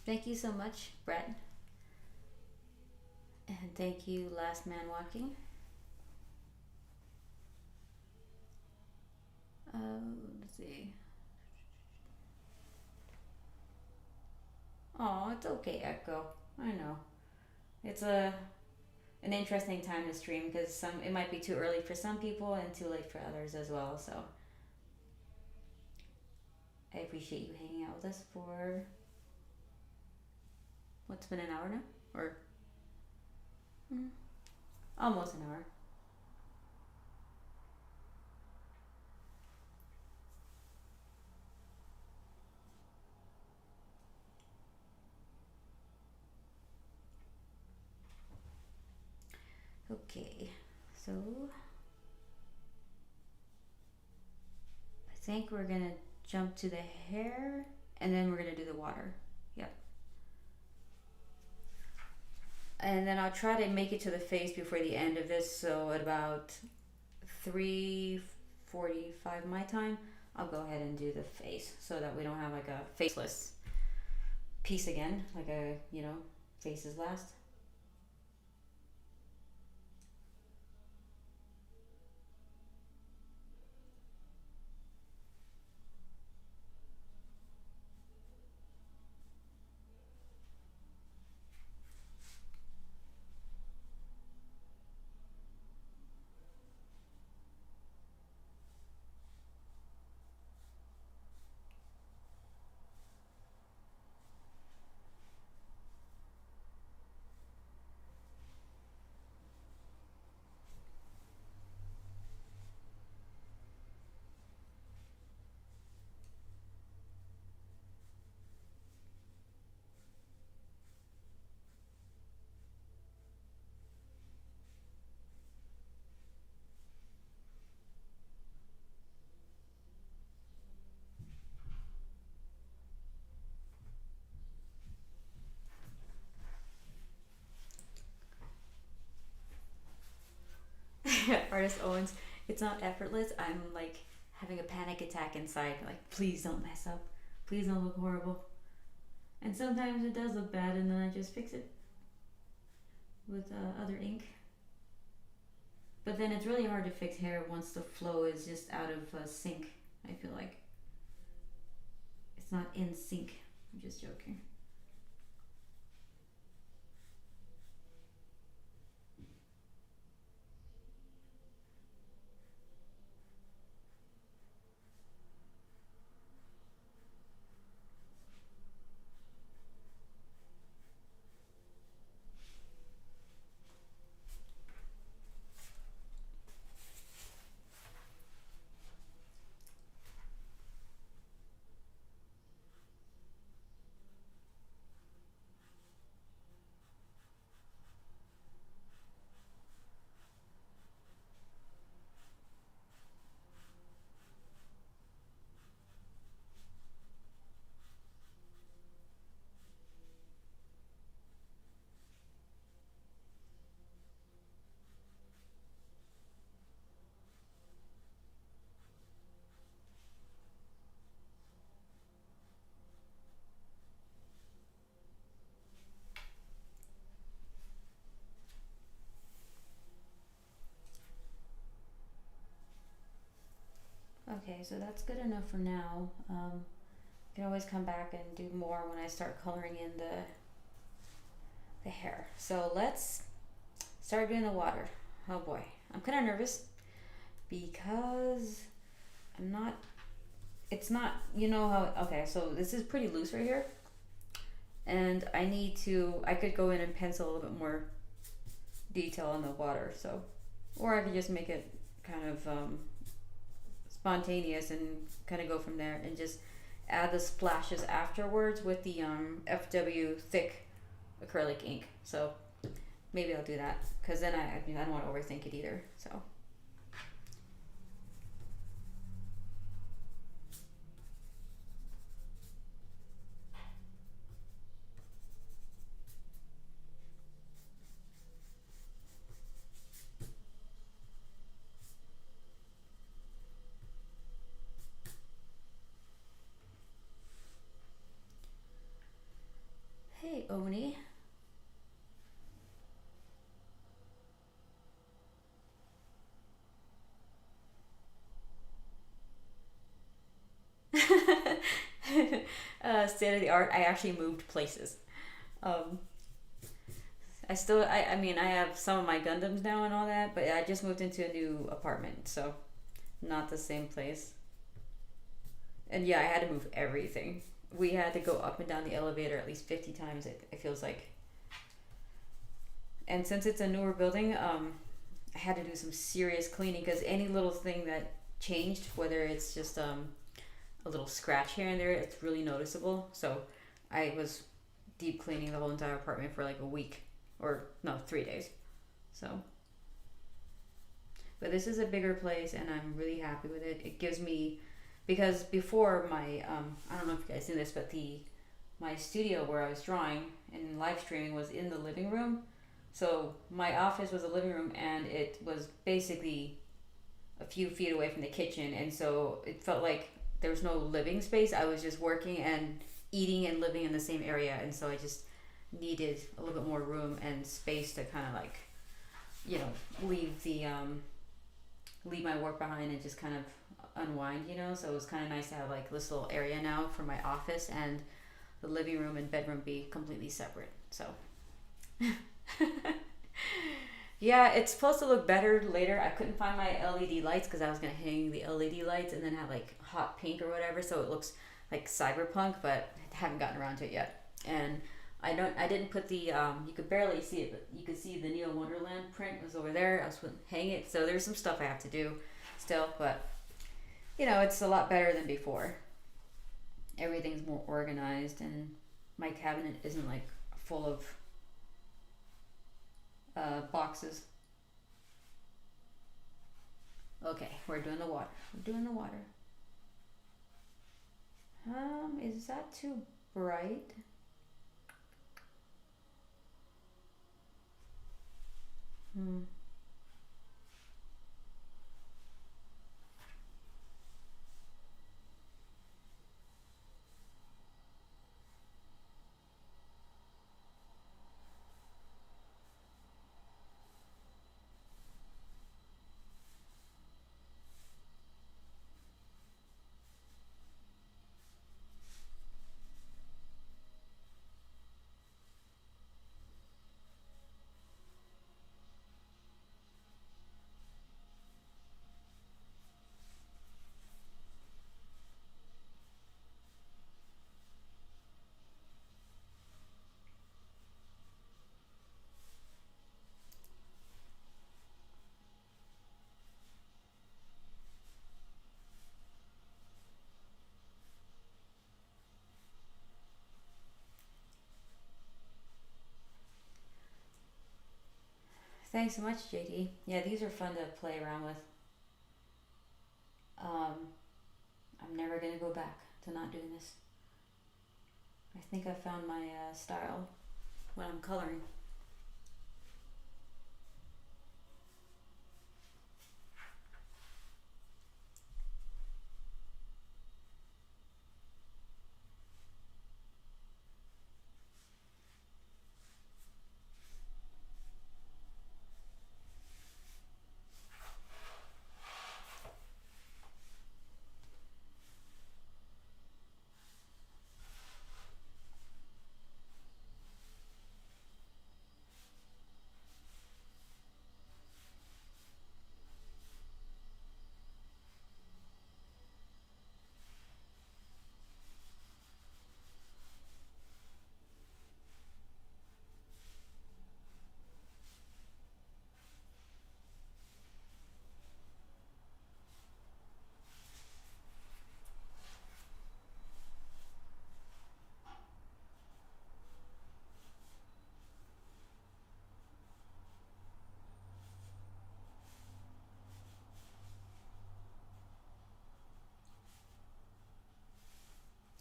Thank you so much, Brett. And thank you, Last Man Walking. Let's see. Oh, it's okay, Echo. I know. It's an interesting time to stream because some it might be too early for some people and too late for others as well. So I appreciate you hanging out with us for what's been an hour now, or mm, almost an hour. Okay, so I think we're gonna jump to the hair and then we're gonna do the water. Yep. And then I'll try to make it to the face before the end of this. So at about 3:45 my time, I'll go ahead and do the face so that we don't have like a faceless piece again, like a, you know, faces last. artist Owens, it's not effortless. I'm like having a panic attack inside. Like, please don't mess up. Please don't look horrible. And sometimes it does look bad, and then I just fix it with other ink. But then it's really hard to fix hair once the flow is just out of sync. I feel like it's not in sync. I'm just joking. Okay, so that's good enough for now. I can always come back and do more when I start coloring in the hair. So let's start doing the water. Oh boy, I'm kind of nervous because it's not, you know how, okay, so this is pretty loose right here. And I could go in and pencil a little bit more detail on the water, so, or I could just make it kind of spontaneous and kind of go from there and just add the splashes afterwards with the FW thick acrylic ink. So maybe I'll do that, because then I don't want to overthink it either. So hey Oni. State of the art. I actually moved places. I mean, I have some of my Gundams now and all that, but I just moved into a new apartment, so not the same place. And yeah, I had to move everything. We had to go up and down the elevator at least 50 times, it feels like. And since it's a newer building, I had to do some serious cleaning, because any little thing that changed, whether it's just a little scratch here and there, it's really noticeable. So I was deep cleaning the whole entire apartment for like a week, or no, 3 days. So, but this is a bigger place and I'm really happy with it. It gives me, because before my I don't know if you guys knew this, but my studio where I was drawing and live streaming was in the living room. So my office was a living room, and it was basically a few feet away from the kitchen, and so it felt like there was no living space. I was just working and eating and living in the same area, and so I just needed a little bit more room and space to kind of like, you know, leave my work behind and just kind of unwind, you know. So it was kind of nice to have like this little area now for my office, and the living room and bedroom be completely separate. So yeah, it's supposed to look better later. I couldn't find my LED lights because I was gonna hang the LED lights and then have like hot pink or whatever, so it looks like cyberpunk, but I haven't gotten around to it yet. And I didn't put the you could barely see it, but you could see the Neo Wonderland print was over there. I was gonna hang it, so there's some stuff I have to do still, but you know, it's a lot better than before. Everything's more organized, and my cabinet isn't like full of boxes. Okay, we're doing the water. We're doing the water. Is that too bright? Thanks so much, JD. Yeah, these are fun to play around with. Um, I'm never gonna go back to not doing this. I think I found my style when I'm coloring.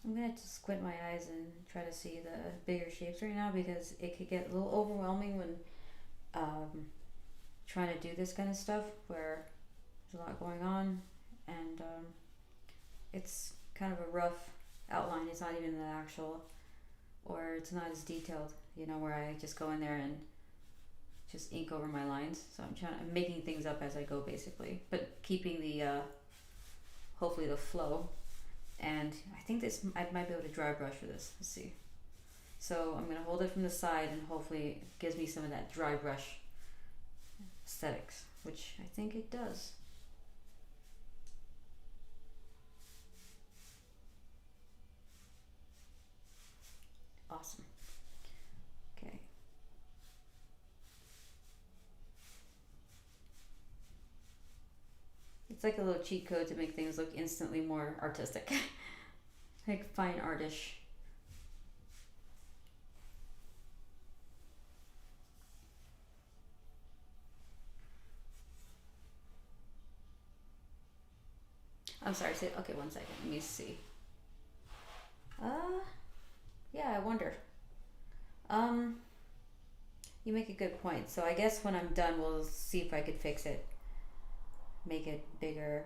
I'm gonna just squint my eyes and try to see the bigger shapes right now because it could get a little overwhelming when um, trying to do this kind of stuff where there's a lot going on and it's kind of a rough outline. It's not even the actual, or it's not as detailed, where I just go in there and just ink over my lines. So I'm making things up as I go basically, but keeping the hopefully the flow. And I think I might be able to dry brush for this. Let's see. So I'm gonna hold it from the side and hopefully it gives me some of that dry brush aesthetics, which I think it does. Awesome. Okay. It's like a little cheat code to make things look instantly more artistic. Like fine artish. I'm sorry, okay, 1 second. Let me see. Yeah, I wonder. You make a good point. So I guess when I'm done, we'll see if I could fix it. Make it bigger.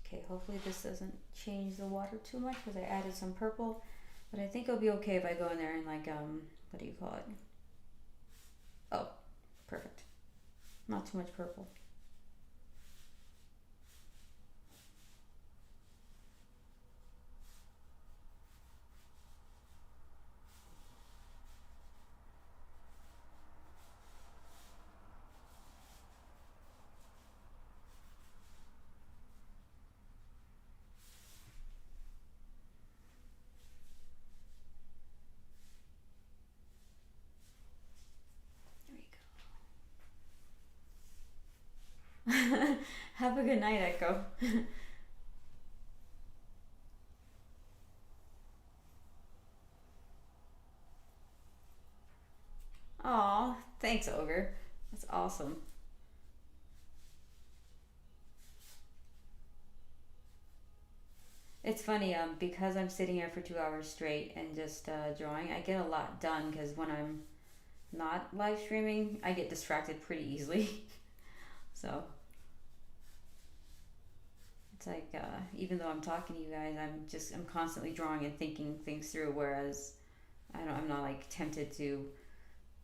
Okay, hopefully this doesn't change the water too much because I added some purple. But I think it'll be okay if I go in there and like, what do you call it? Oh, perfect. Not too much purple. Have a good night, Echo. Aw, thanks, Ogre. That's awesome. It's funny, because I'm sitting here for 2 hours straight and just drawing, I get a lot done because when I'm not live streaming, I get distracted pretty easily. So it's like, even though I'm talking to you guys, I'm constantly drawing and thinking things through. Whereas I'm not like tempted to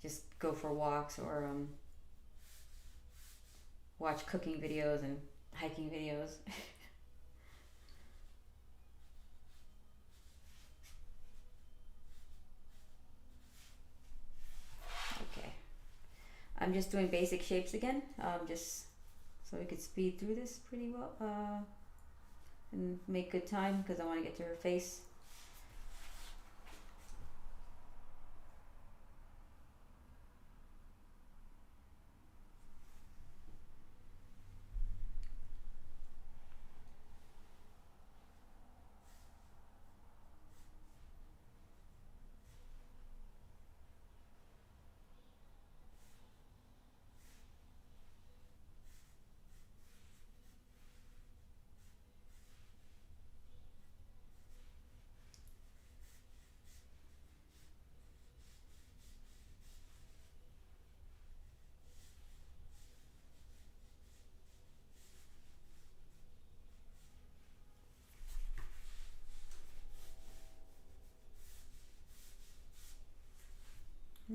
just go for walks or watch cooking videos and hiking videos. Okay, I'm just doing basic shapes again, just so we could speed through this pretty well and make good time because I want to get to her face.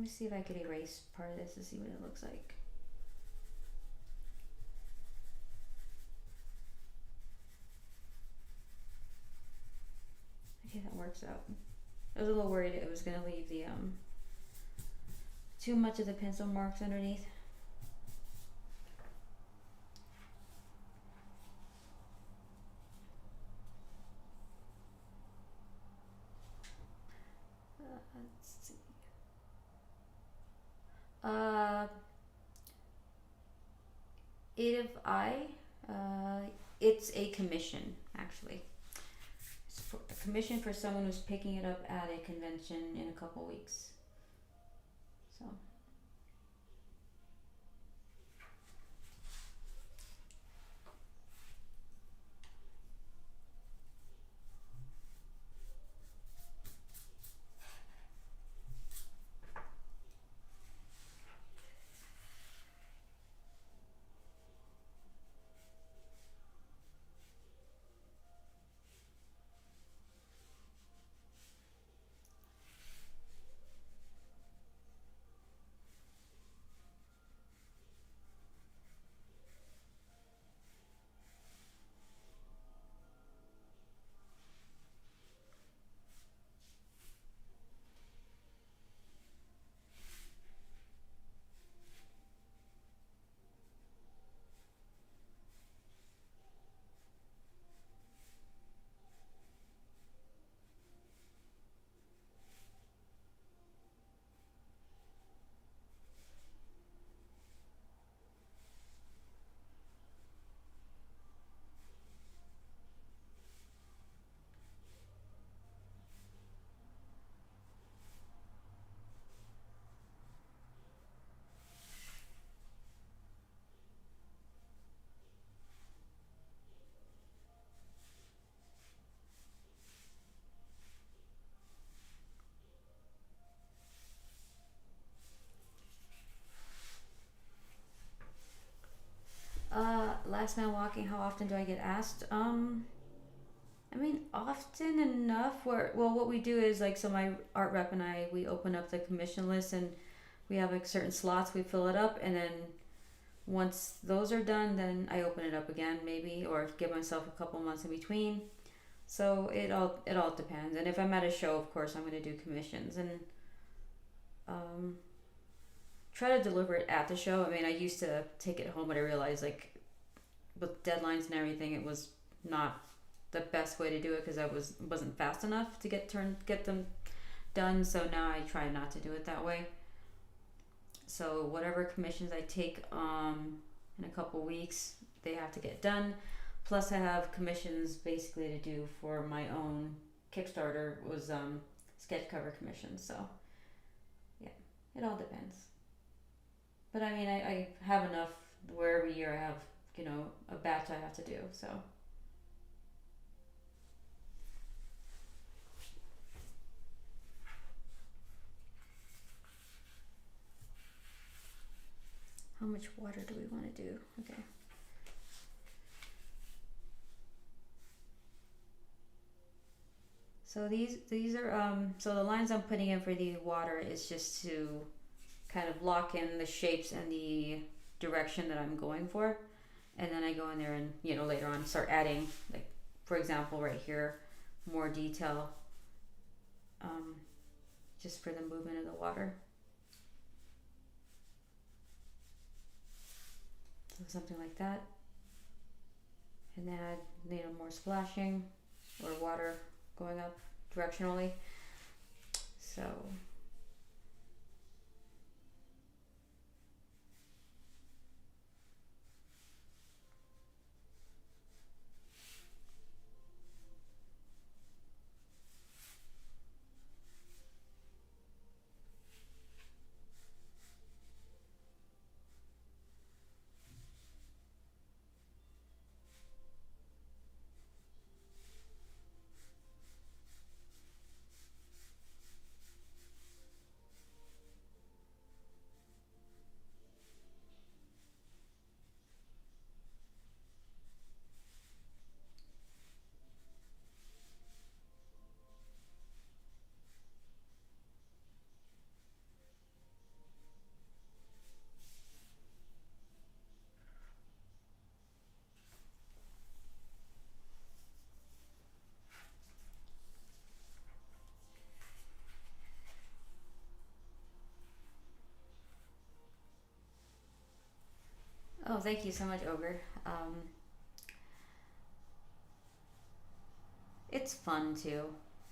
Let me see if I could erase part of this to see what it looks like. Okay, that works out. I was a little worried it was gonna leave the too much of the pencil marks underneath. Let's see. It's a commission actually. It's a commission for someone who's picking it up at a convention in a couple weeks. So. Last man walking, how often do I get asked? I mean, often enough where, well, what we do is like, so my art rep and I, we open up the commission list and we have like certain slots, we fill it up, and then once those are done, then I open it up again maybe, or give myself a couple months in between. So it all depends. And if I'm at a show, of course, I'm going to do commissions and try to deliver it at the show. I mean, I used to take it home, but I realized like with deadlines and everything, it was not the best way to do it because I wasn't fast enough to get them done. So now I try not to do it that way. So whatever commissions I take in a couple weeks, they have to get done. Plus I have commissions basically to do for my own Kickstarter, was sketch cover commissions. So yeah, it all depends. But I mean, I have enough where every year I have, a batch I have to do. So how much water do we want to do? Okay. So these are so the lines I'm putting in for the water is just to kind of lock in the shapes and the direction that I'm going for, and then I go in there and later on start adding, like for example right here, more detail just for the movement of the water. So something like that, and then add more splashing or water going up directionally. So thank you so much, Ogre. It's fun too.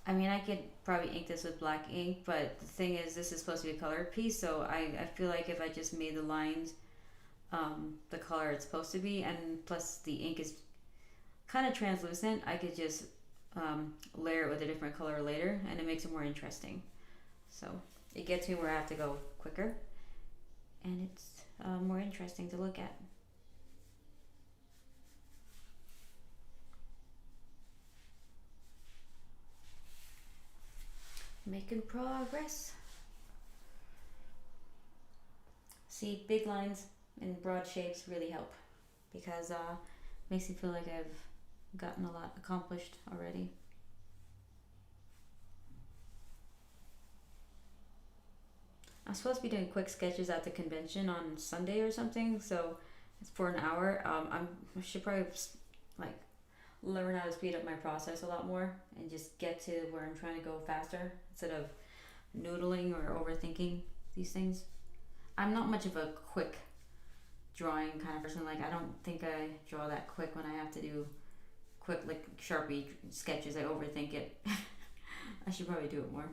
I mean, I could probably ink this with black ink, but the thing is, this is supposed to be a colored piece, so I feel like if I just made the lines the color it's supposed to be, and plus the ink is kind of translucent, I could just layer it with a different color later, and it makes it more interesting. So it gets me where I have to go quicker, and it's more interesting to look at. Making progress. See, big lines and broad shapes really help because makes me feel like I've gotten a lot accomplished already. I'm supposed to be doing quick sketches at the convention on Sunday or something, so it's for an hour. I should probably like learn how to speed up my process a lot more and just get to where I'm trying to go faster instead of noodling or overthinking these things. I'm not much of a quick drawing kind of person. Like, I don't think I draw that quick when I have to do quick, like, Sharpie sketches. I overthink it. I should probably do it more.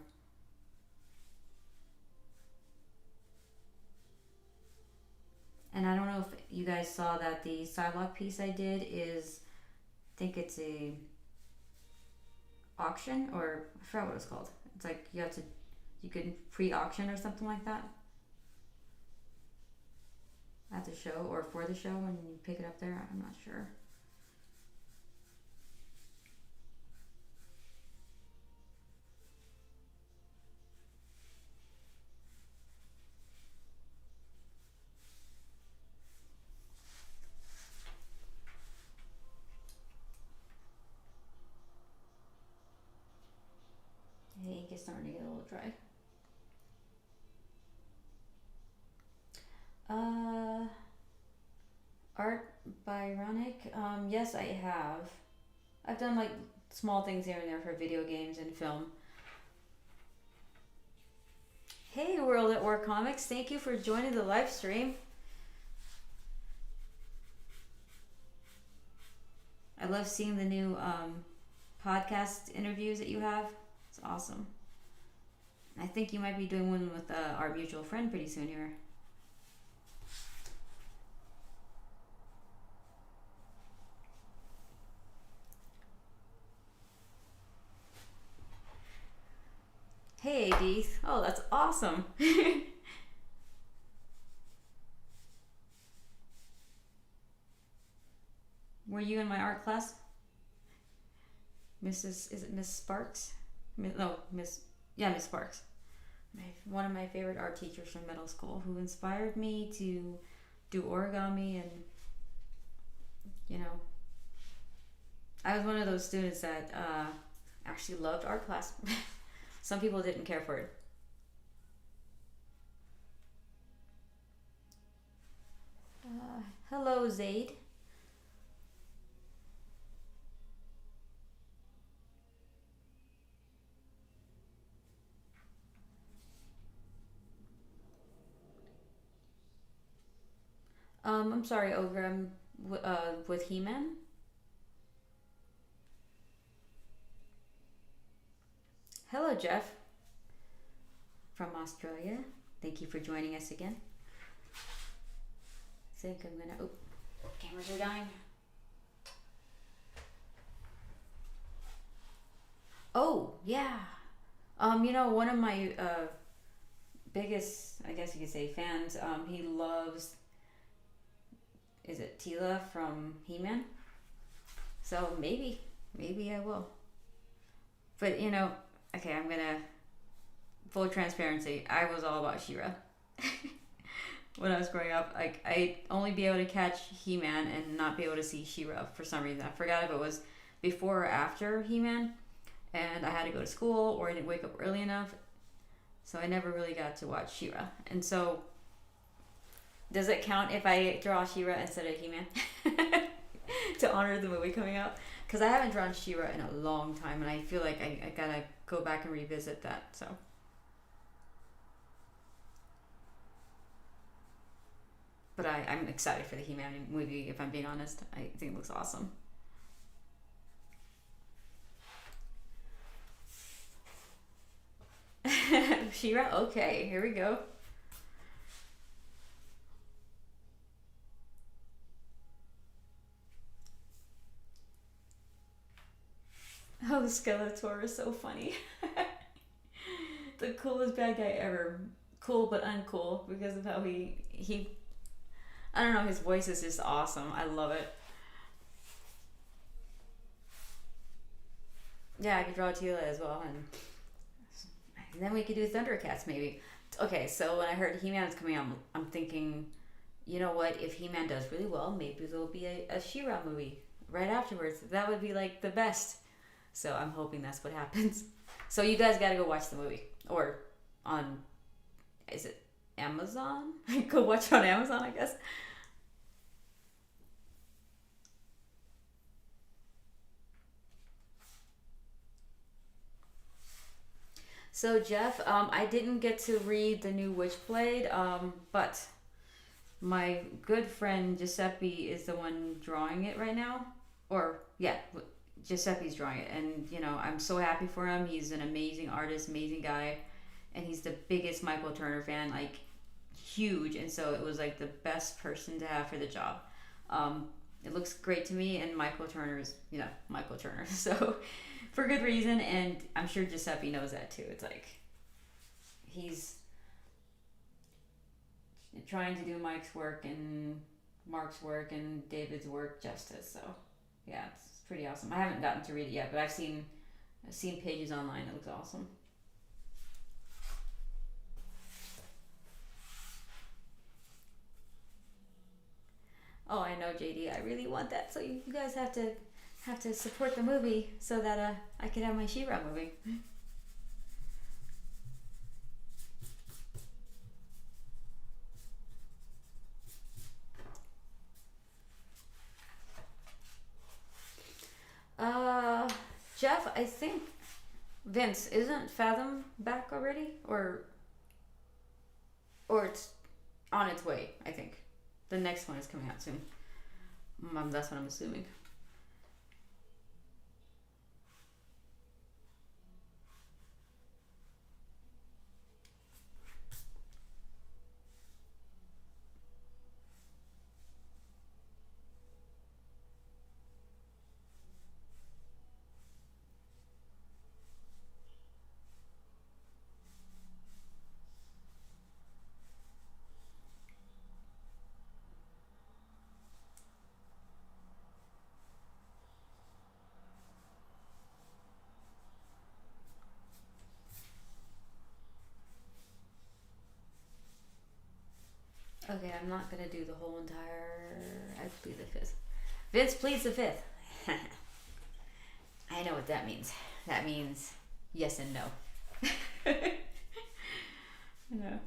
And I don't know if you guys saw that the Psylocke piece I did is, I think it's a auction, or I forgot what it's called. It's like you can pre-auction or something like that at the show or for the show when you pick it up there. I'm not sure. The ink is starting to get a little dry. Art Byronic. Yes, I have. I've done like small things here and there for video games and film. Hey, World at War Comics, thank you for joining the live stream. I love seeing the new podcast interviews that you have. It's awesome. I think you might be doing one with our mutual friend pretty soon here. Hey, Deeth. Oh, that's awesome. Were you in my art class? Is it Miss Sparks? Miss Sparks. One of my favorite art teachers from middle school who inspired me to do origami, and I was one of those students that actually loved art class. Some people didn't care for it. Hello, Zaid. I'm sorry, Ogre. I'm with He-Man. Hello, Jeff from Australia. Thank you for joining us again. I think I'm gonna. Oh, cameras are dying. Oh yeah. One of my biggest, I guess you could say, fans. He loves. Is it Tila from He-Man? So maybe I will. But okay, I'm gonna full transparency. I was all about She-Ra when I was growing up. Like, I'd only be able to catch He-Man and not be able to see She-Ra for some reason. I forgot if it was before or after He-Man, and I had to go to school or I didn't wake up early enough, so I never really got to watch She-Ra. And so, does it count if I draw She-Ra instead of He-Man to honor the movie coming out? Because I haven't drawn She-Ra in a long time, and I feel like I gotta go back and revisit that. So. But I'm excited for the He-Man movie. If I'm being honest, I think it looks awesome. She-Ra. Okay, here we go. Oh, Skeletor is so funny. The coolest bad guy ever. Cool but uncool because of how he I don't know, his voice is just awesome. I love it. Yeah, I could draw Tila as well, and then we could do Thundercats maybe. Okay, so when I heard He-Man is coming out, I'm thinking, you know what? If He-Man does really well, maybe there'll be a She-Ra movie right afterwards. That would be like the best. So I'm hoping that's what happens. So you guys got to go watch the movie, or on, is it Amazon? Go watch it on Amazon, I guess. So Jeff, I didn't get to read the new Witchblade, but my good friend Giuseppe is the one drawing it right now. Or yeah, Giuseppe's drawing it, and you know I'm so happy for him. He's an amazing artist, amazing guy, and he's the biggest Michael Turner fan, like huge. And so it was like the best person to have for the job. It looks great to me, and Michael Turner is, you know, Michael Turner. So for good reason, and I'm sure Giuseppe knows that too. It's like he's trying to do Mike's work and Mark's work and David's work justice. So yeah, it's pretty awesome. I haven't gotten to read it yet, but I've seen pages online. It looks awesome. Oh, I know, JD. I really want that. So you guys have to support the movie so that I could have my She-Ra movie. Uh, Jeff, I think Vince, isn't Fathom back already, or it's on its way? I think the next one is coming out soon. That's what I'm assuming. Okay, I'm not gonna do the whole entire. I plead the fifth. Vince pleads the fifth. I know what that means. That means yes and no. No.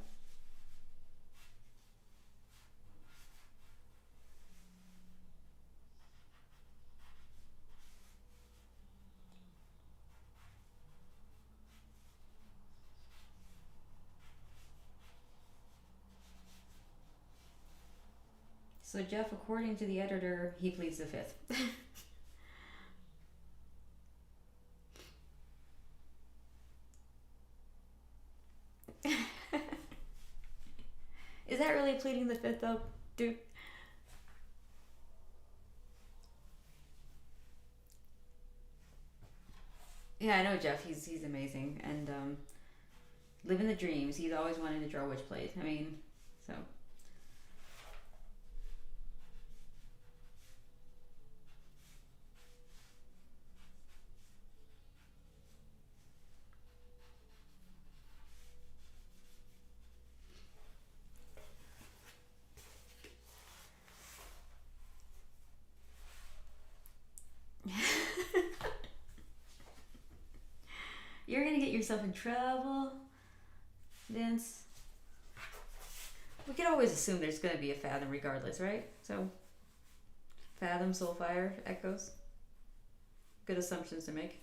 So Jeff, according to the editor, he pleads the fifth. Is that really pleading the fifth, though, dude? Yeah, I know Jeff. He's amazing, and living the dreams. He's always wanted to draw Witchblade. I mean, so. You're gonna get yourself in trouble, Vince. We could always assume there's gonna be a Fathom regardless, right? So, Fathom, Soulfire, Echoes. Good assumptions to make.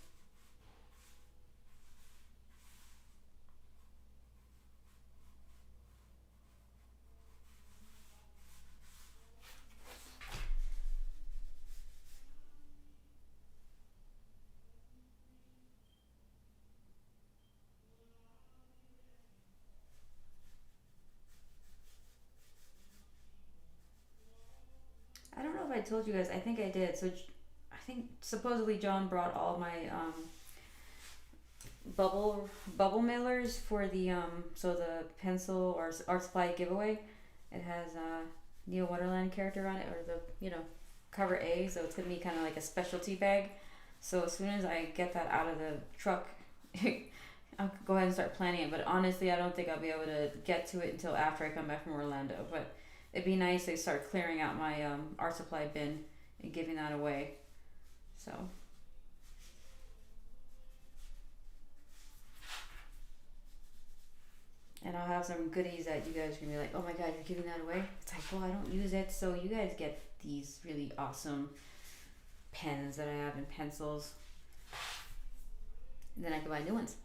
told you guys. I think I did. So I think supposedly John brought all my bubble mailers for the so the pencil or art supply giveaway. It has Neil Wonderland character on it, or the cover A. So it's gonna be kind of like a specialty bag. So as soon as I get that out of the truck, I'll go ahead and start planning it. But honestly, I don't think I'll be able to get to it until after I come back from Orlando. But it'd be nice to start clearing out my art supply bin and giving that away. So. And I'll have some goodies that you guys can be like, oh my god, you're giving that away? It's like, well, I don't use it, so you guys get these really awesome pens that I have and pencils. And then I can buy new ones.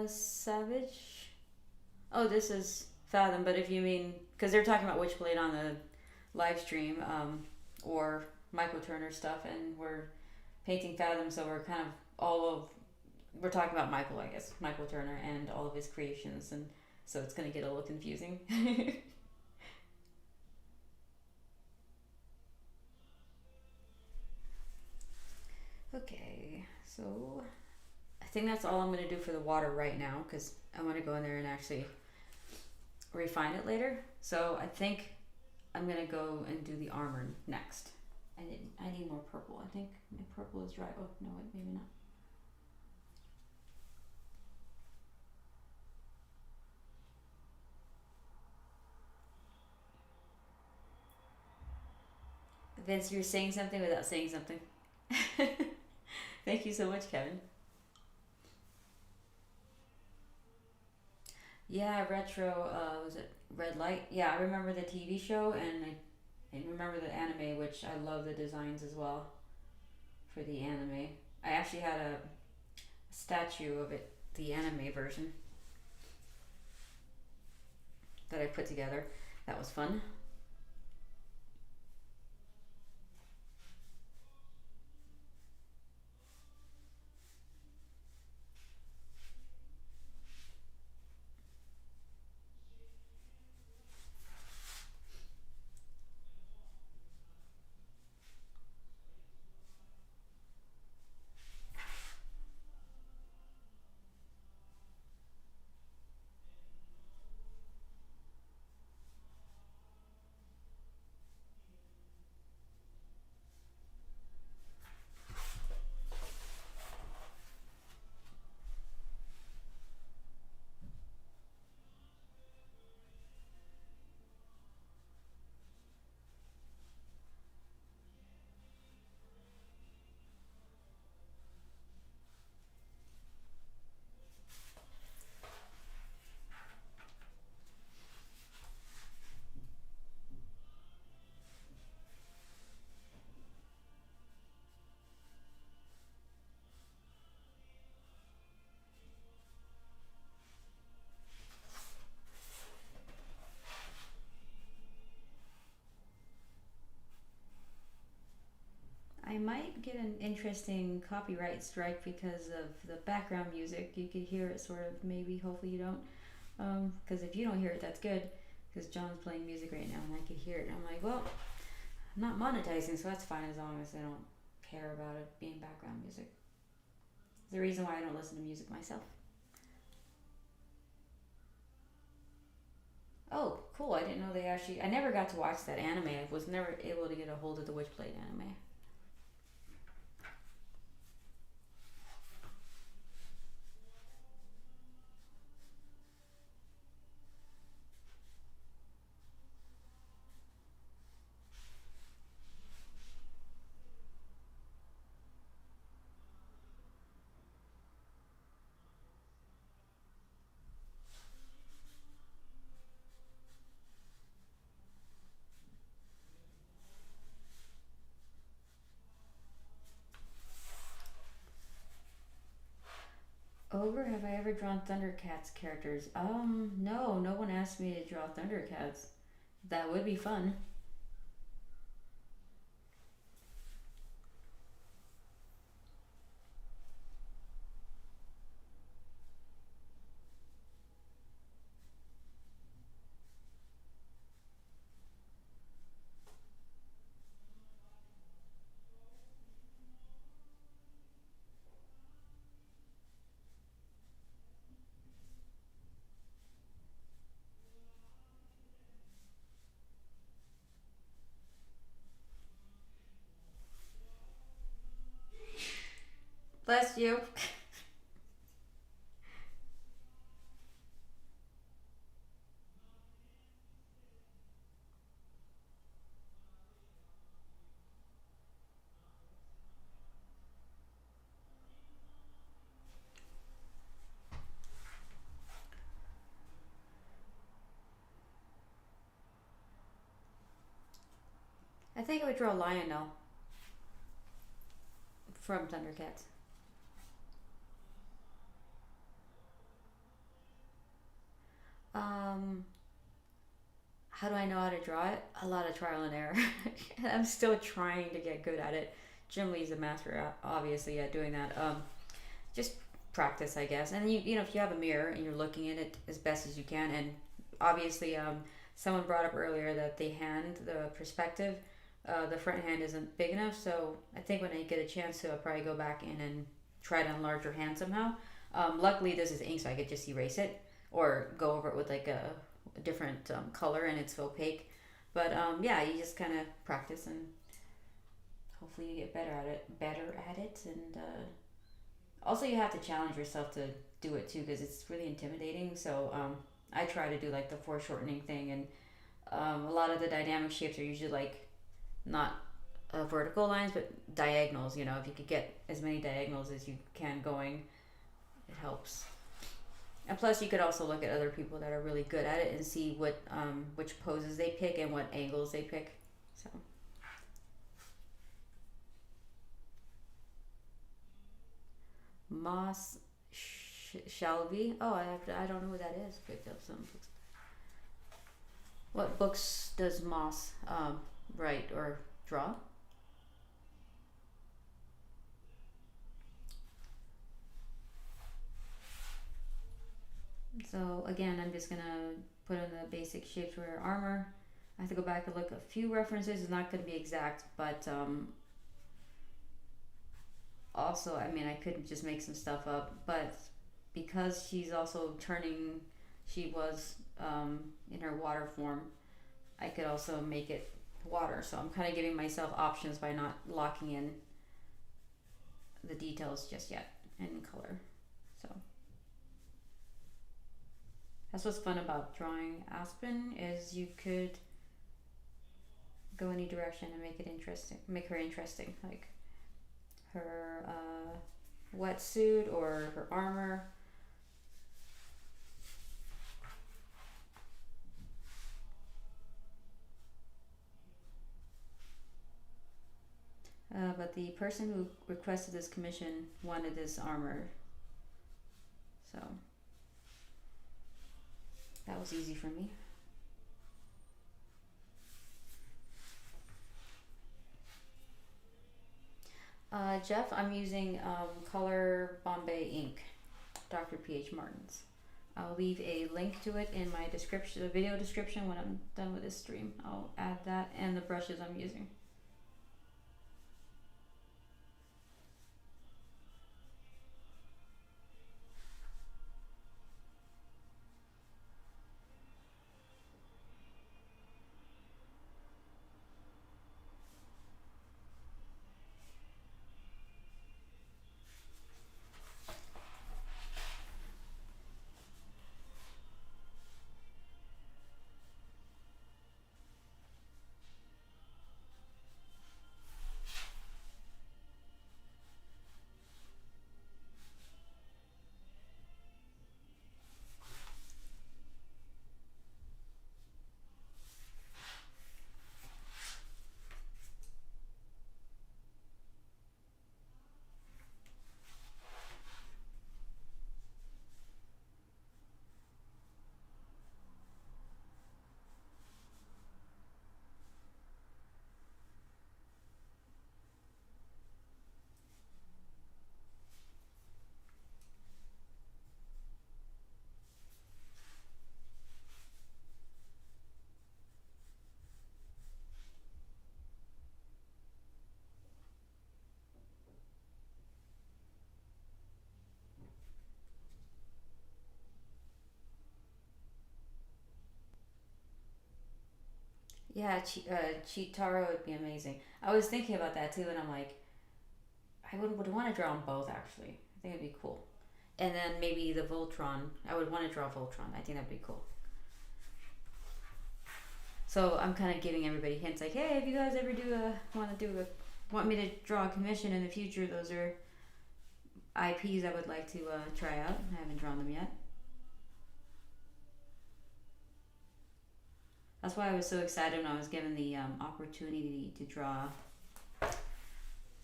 Savage. Oh, this is Fathom, but if you mean, because they're talking about Witchblade on the live stream, or Michael Turner stuff, and we're painting Fathom, so we're kind of we're talking about Michael, I guess, Michael Turner and all of his creations, and so it's gonna get a little confusing. Okay, so I think that's all I'm gonna do for the water right now, because I want to go in there and actually refine it later. So I think I'm gonna go and do the armor next. I need more purple. I think my purple is dry. Oh no, maybe not. Vince, you're saying something without saying something. Thank you so much, Kevin. Yeah, retro. Was it Red Light? Yeah, I remember the TV show, and I remember the anime, which I love the designs as well for the anime. I actually had a statue of it, the anime version that I put together. That was fun. I might get an interesting copyright strike because of the background music. You could hear it sort of, maybe, hopefully you don't. Because if you don't hear it, that's good. Because John's playing music right now and I could hear it. I'm like, well, I'm not monetizing, so that's fine as long as I don't care about it being background music. It's the reason why I don't listen to music myself. Oh, cool. I didn't know they actually. I never got to watch that anime. I was never able to get a hold of the Witchblade anime. Ogre, have I ever drawn Thundercats characters? No, no one asked me to draw Thundercats. That would be fun. test you. I think I would draw Lionel from Thundercats. Um, how do I know how to draw it? A lot of trial and error. I'm still trying to get good at it. Jim Lee's a master, obviously, at doing that. Just practice, I guess. And you know, if you have a mirror and you're looking at it as best as you can, and obviously, someone brought up earlier that the perspective, the front hand isn't big enough. So I think when I get a chance to, I'll probably go back in and try to enlarge your hand somehow. Luckily, this is ink, so I could just erase it or go over it with like a different color, and it's opaque. But yeah, you just kind of practice, and hopefully you get better at it, and also you have to challenge yourself to do it too, because it's really intimidating. So I try to do like the foreshortening thing, and a lot of the dynamic shapes are usually like not vertical lines but diagonals. You know, if you could get as many diagonals as you can going, it helps. And plus, you could also look at other people that are really good at it and see what which poses they pick and what angles they pick. So Moss Shelby. Oh, I don't know who that is. Picked up some books. What books does Moss write or draw? So again, I'm just gonna put in the basic shapes for armor. I have to go back and look at a few references. It's not going to be exact, but also, I mean, I could just make some stuff up. But because she's also turning, she was in her water form, I could also make it water. So I'm kind of giving myself options by not locking in the details just yet in color. So that's what's fun about drawing Aspen, is you could go any direction and make it interesting, make her interesting, like her wetsuit or her armor. But the person who requested this commission wanted this armor, so that was easy for me. Jeff, I'm using Color Bombay ink, Dr. P.H. Martin's. I'll leave a link to it in my description, the video description, when I'm done with this stream. I'll add that and the brushes I'm using. Yeah, Chitaro would be amazing. I was thinking about that too, and I'm like, I I would want to draw them both actually. I think it'd be cool. And then maybe the Voltron. I would want to draw Voltron. I think that'd be cool. So I'm kind of giving everybody hints like, hey, if you guys ever want me to draw a commission in the future, those are IPs I would like to try out. I haven't drawn them yet. That's why I was so excited when I was given the opportunity to draw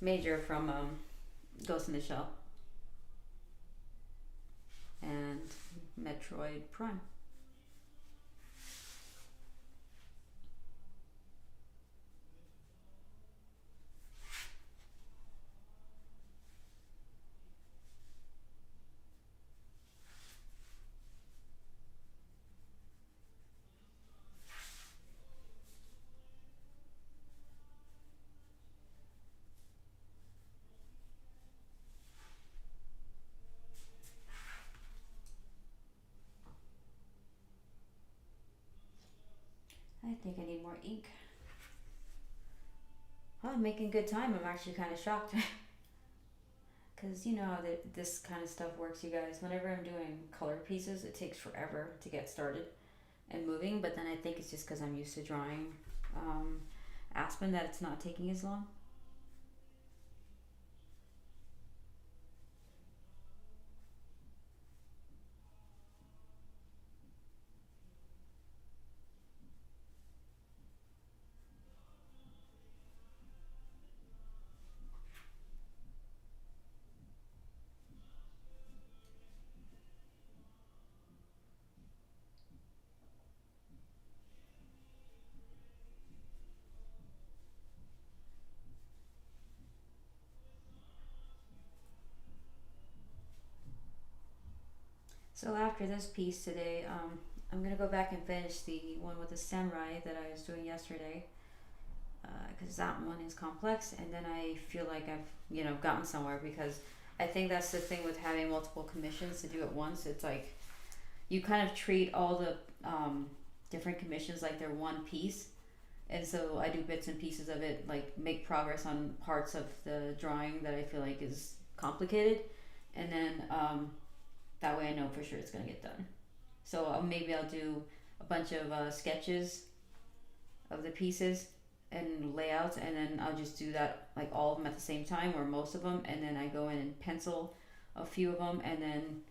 Major from Ghost in the Shell and Metroid Prime. I think I need more ink. Oh, I'm making good time. I'm actually kind of shocked. Because you know how this kind of stuff works, you guys. Whenever I'm doing color pieces, it takes forever to get started and moving. But then I think it's just because I'm used to drawing Aspen that it's not taking as long. So after this piece today, I'm gonna go back and finish the one with the samurai that I was doing yesterday, because that one is complex, and then I feel like I've gotten somewhere, because I think that's the thing with having multiple commissions to do at once. It's like you kind of treat all the different commissions like they're one piece, and so I do bits and pieces of it, like make progress on parts of the drawing that I feel like is complicated, and then that way I know for sure it's gonna get done. So maybe I'll do a bunch of sketches of the pieces and layouts, and then I'll just do that like all of them at the same time or most of them, and then I go in and pencil a few of them, and then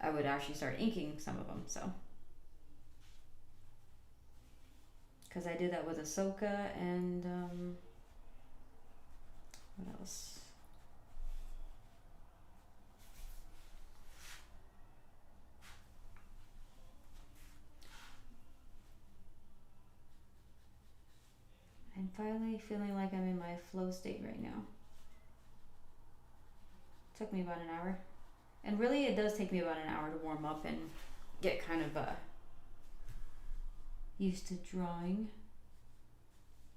I would actually start inking some of them. So because I did that with Ahsoka and what else? I'm finally feeling like I'm in my flow state right now. Took me about an hour. And really it does take me about an hour to warm up and get kind of used to drawing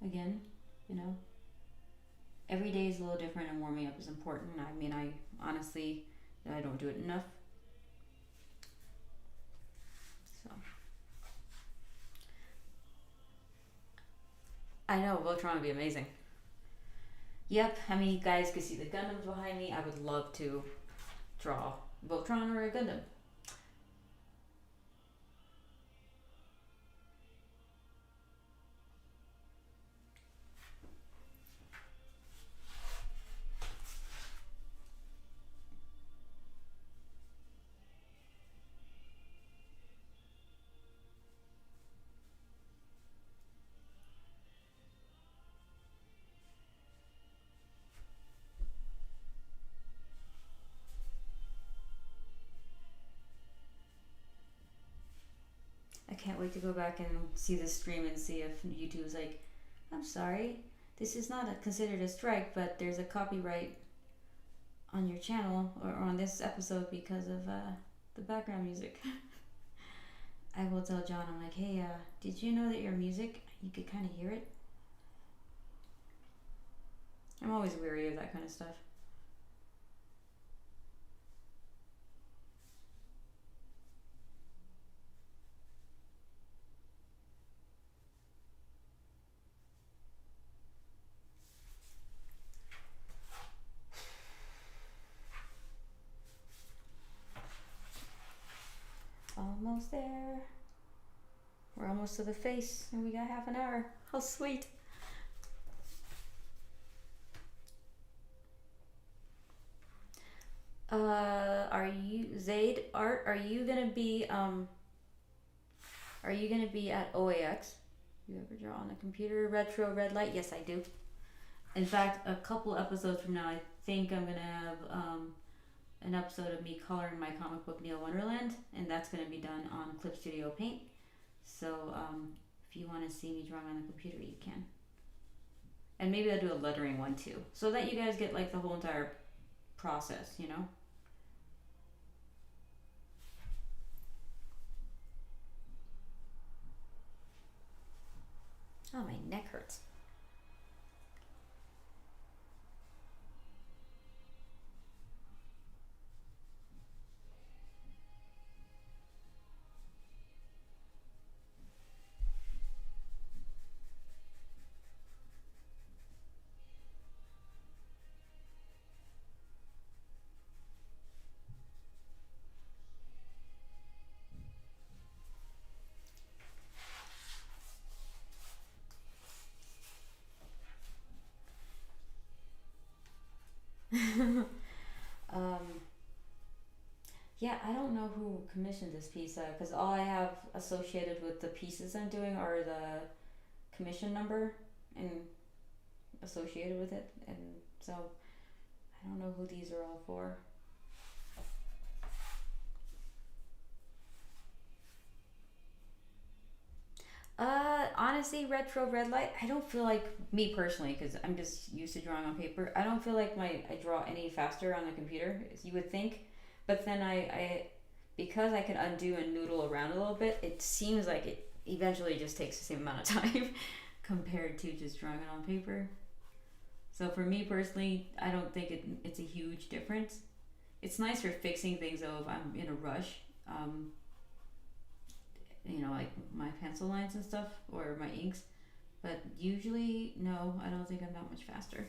again, you know. Every day is a little different, and warming up is important. I mean, I honestly I don't do it enough. So I know Voltron would be amazing. Yep, I mean, you guys can see the Gundams behind me. I would love to draw Voltron or a Gundam. I can't wait to go back and see the stream and see if YouTube's like, I'm sorry, this is not considered a strike, but there's a copyright on your channel or on this episode because of the background music. I will tell John, I'm like, hey, did you know that your music, you could kind of hear it? I'm always weary of that kind of stuff. almost there. We're almost to the face, and we got half an hour. How sweet. Are you Zaid Art? Are you gonna be at OAX? You ever draw on a computer? Retro red light? Yes, I do. In fact, a couple episodes from now, I think I'm gonna have an episode of me coloring my comic book Neil Wonderland, and that's gonna be done on Clip Studio Paint. So if you want to see me drawing on the computer, you can. And maybe I'll do a lettering one too, so that you guys get like the whole entire process, you know. Oh, my neck hurts. Yeah, I don't know who commissioned this piece because all I have associated with the pieces I'm doing are the commission number and associated with it, and so I don't know who these are all for. Honestly, retro red light, I don't feel like, me personally, because I'm just used to drawing on paper, I don't feel like I draw any faster on the computer as you would think. But then I because I can undo and noodle around a little bit, it seems like it eventually just takes the same amount of time compared to just drawing it on paper. So for me personally, I don't think it's a huge difference. It's nice for fixing things though if I'm in a rush. You know, like my pencil lines and stuff, or my inks. But usually, no, I don't think I'm that much faster.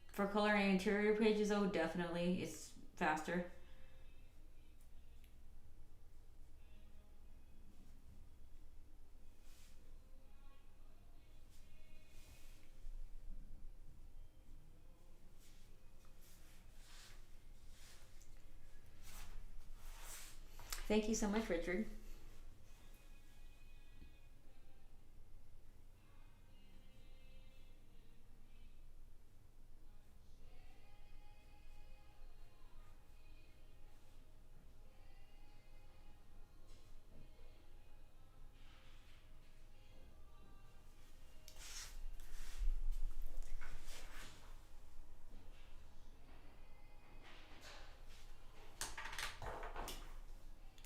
For coloring interior pages though, definitely it's faster. Thank you so much, Richard.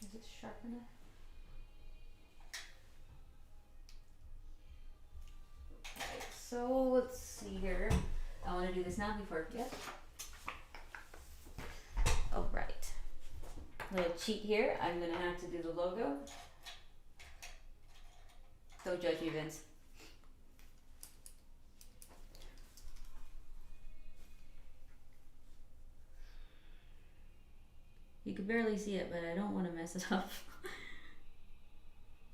Is it sharp enough? Alright, so let's see here. I want to do this now before I forget. Alright. Little cheat here. I'm gonna have to do the logo. Don't judge me, Vince. You can barely see it, but I don't want to mess it up.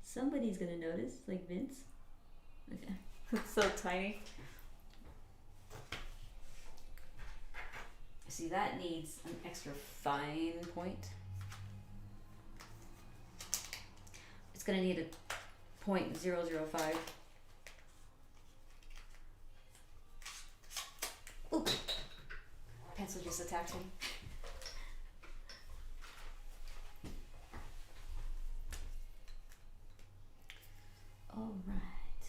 Somebody's gonna notice, like Vince. Okay, it's so tiny. See, that needs an extra fine point. It's gonna need a 0.005. Ooh, pencil just attacked me. All right.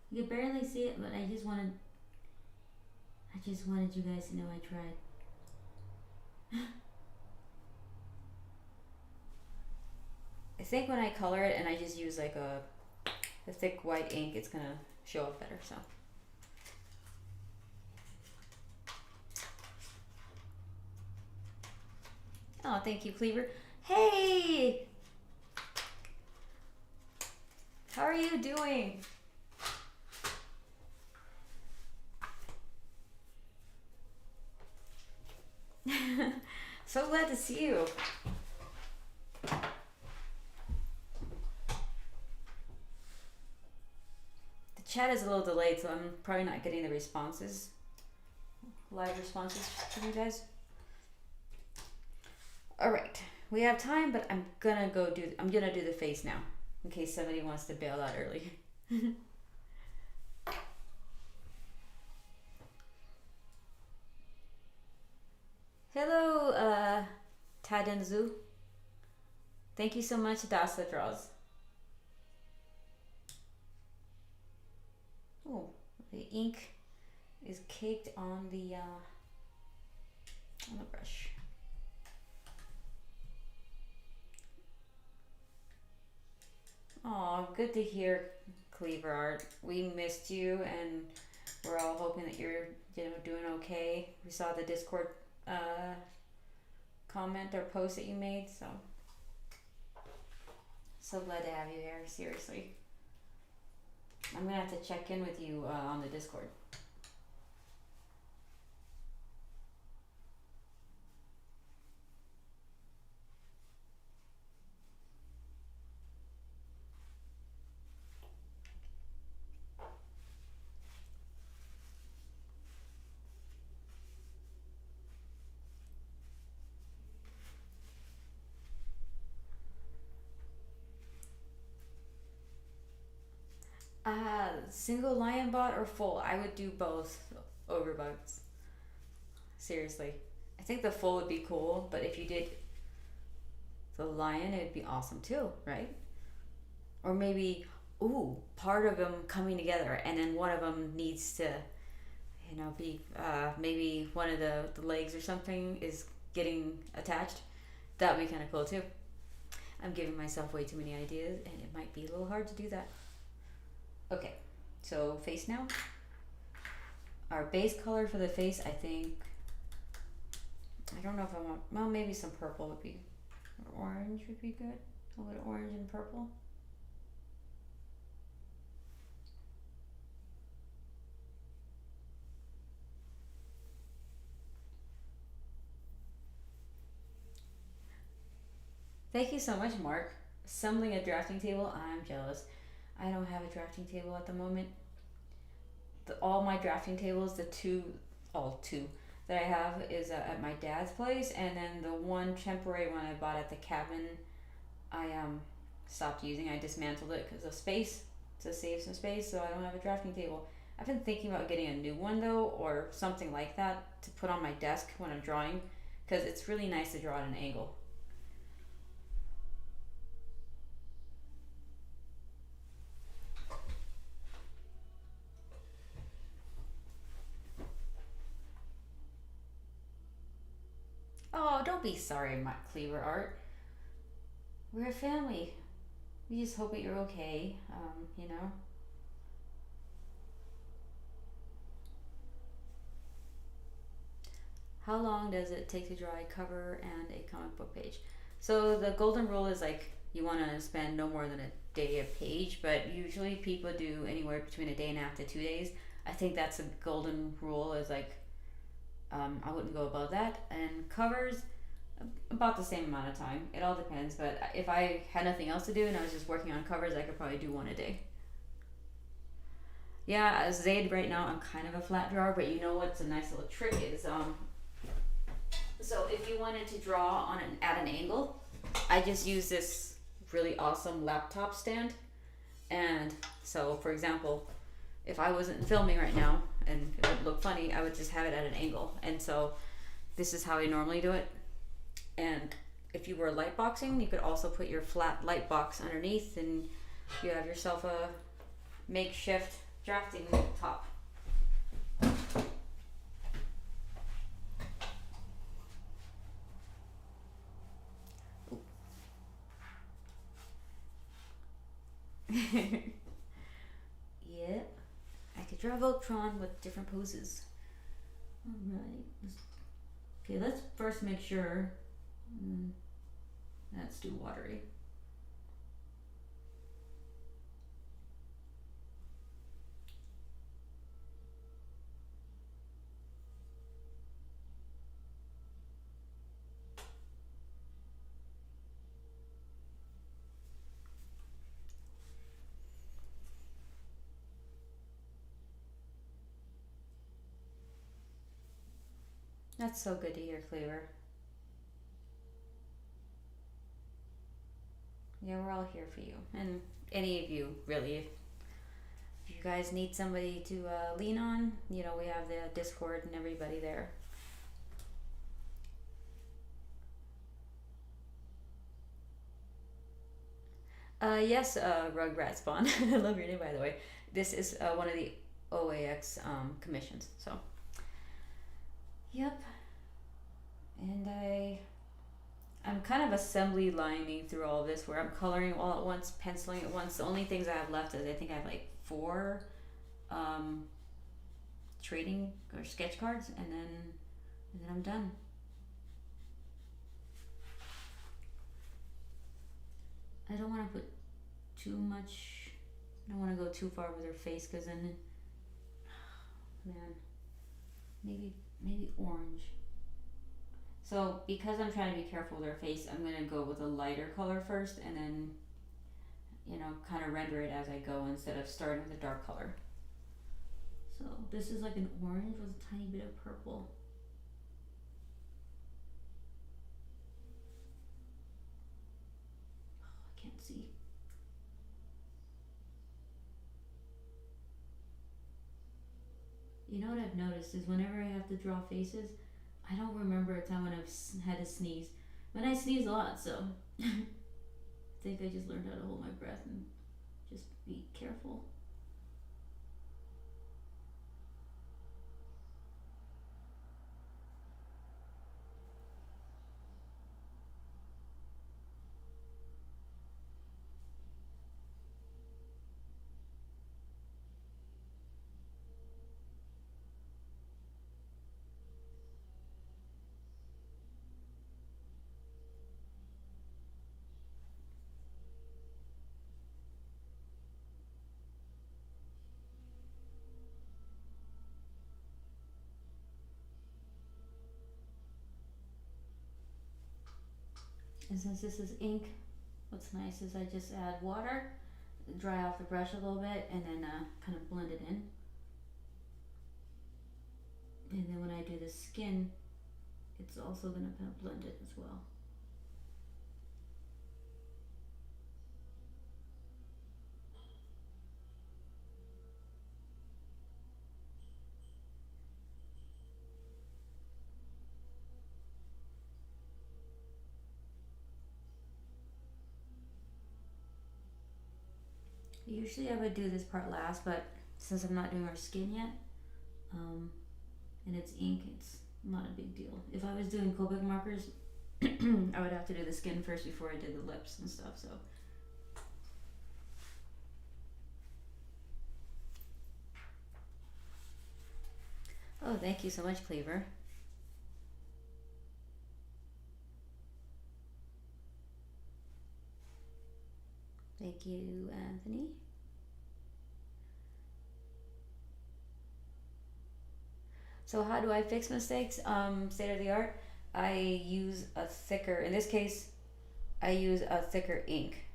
You can barely see it, but I just wanted you guys to know I tried. I think when I color it and I just use like a thick white ink, it's gonna show up better, so. Oh, thank you, Cleaver. Hey! How are you doing? So glad to see you. The chat is a little delayed, so I'm probably not getting the responses, live responses from you guys. All right, we have time, but I'm gonna do the face now, in case somebody wants to bail out early. Hello, Tadenzu. Thank you so much, Dasa Draws. Oh, the ink is caked on the brush. Oh, good to hear, Cleaver Art. We missed you, and we're all hoping that you're doing okay. We saw the Discord comment or post that you made, so glad to have you here. Seriously, I'm gonna have to check in with you on the Discord. Single lion bot or full? I would do both overbugs. Seriously. I think the full would be cool, but if you did the lion, it'd be awesome too, right? Or maybe, part of them coming together and then one of them needs to, be, maybe one of the legs or something is getting attached. That would be kind of cool too. I'm giving myself way too many ideas and it might be a little hard to do that. Okay, so face now. Our base color for the face, I think, I don't know if I want, well, maybe some purple would be, or orange would be good. A little orange and purple. Thank you so much, Mark. Assembling a drafting table, I'm jealous. I don't have a drafting table at the moment. All my drafting tables, all two that I have is at my dad's place, and then the one temporary one I bought at the cabin, I stopped using. I dismantled it because of space, to save some space, so I don't have a drafting table. I've been thinking about getting a new one though, or something like that to put on my desk when I'm drawing, because it's really nice to draw at an angle. Oh, don't be sorry, my Cleaver Art. We're a family. We just hope that you're okay, How long does it take to draw a cover and a comic book page? So the golden rule is like you want to spend no more than a day a page, but usually people do anywhere between a day and a half to 2 days. I think that's a golden rule, is like I wouldn't go above that. And covers, about the same amount of time. It all depends, but if I had nothing else to do and I was just working on covers, I could probably do one a day. Yeah, as Zaid right now, I'm kind of a flat drawer, but you know what's a nice little trick is, so if you wanted to draw at an angle, I just use this really awesome laptop stand. And so, for example, if I wasn't filming right now and it would look funny, I would just have it at an angle. And so this is how I normally do it. And if you were light boxing, you could also put your flat light box underneath and you have yourself a makeshift drafting top. Yeah, I could draw Voltron with different poses. Alright. Okay, let's first make sure that's too watery. That's so good to hear, Cleaver. Yeah, we're all here for you, and any of you really. If you guys need somebody to lean on, you know, we have the Discord and everybody there. Yes, Rugrat Spawn. I love your name, by the way. This is one of the OAX commissions. So, yep. And I'm kind of assembly lining through all of this, where I'm coloring all at once, penciling at once. The only things I have left is I think I have like 4 trading or sketch cards, and then I'm done. I don't want to put too much. I don't want to go too far with her face, because then, man, maybe orange. So because I'm trying to be careful with her face, I'm gonna go with a lighter color first, and then, you know, kind of render it as I go instead of starting with a dark color. So this is like an orange with a tiny bit of purple. Can't see. You know what I've noticed is whenever I have to draw faces, I don't remember a time when I've had to sneeze. But I sneeze a lot, so I think I just learned how to hold my breath and just be careful. And since this is ink, what's nice is I just add water, dry off the brush a little bit, and then kind of blend it in. And then when I do the skin, it's also gonna kind of blend it as well. Usually I would do this part last, but since I'm not doing her skin yet, and it's ink, it's not a big deal. If I was doing Copic markers, I would have to do the skin first before I did the lips and stuff, so. Oh, thank you so much, Cleaver. Thank you, Anthony. So how do I fix mistakes? State of the art, I use a thicker, in this case, I use a thicker ink.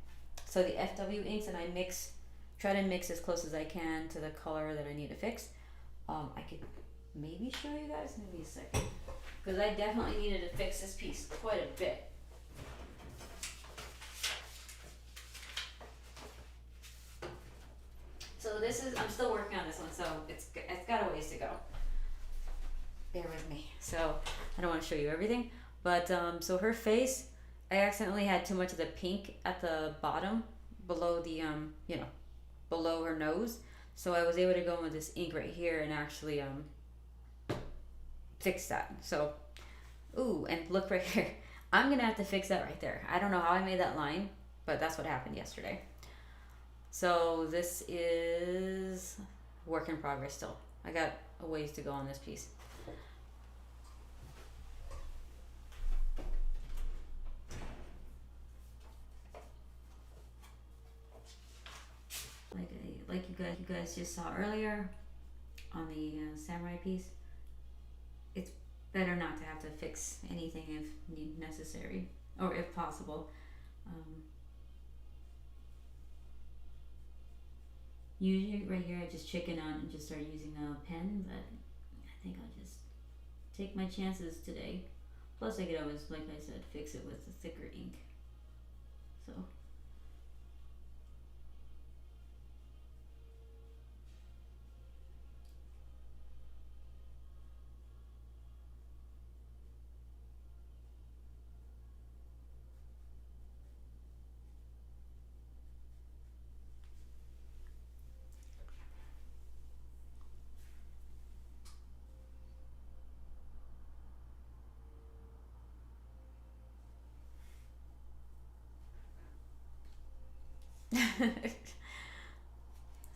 So the FW inks, and I try to mix as close as I can to the color that I need to fix. I could maybe show you guys, maybe a second, because I definitely needed to fix this piece quite a bit. So this is, I'm still working on this one, so it's got a ways to go. Bear with me. So I don't want to show you everything, but so her face, I accidentally had too much of the pink at the bottom, below the you know, below her nose. So I was able to go in with this ink right here and actually fix that. So, ooh, and look right here. I'm gonna have to fix that right there. I don't know how I made that line, but that's what happened yesterday. So this is work in progress still. I got a ways to go on this piece. Like you guys just saw earlier on the samurai piece, it's better not to have to fix anything if necessary, or if possible. Usually right here I just chicken out and just start using a pen, but I think I'll just take my chances today. Plus, I could always, like I said, fix it with the thicker ink. So.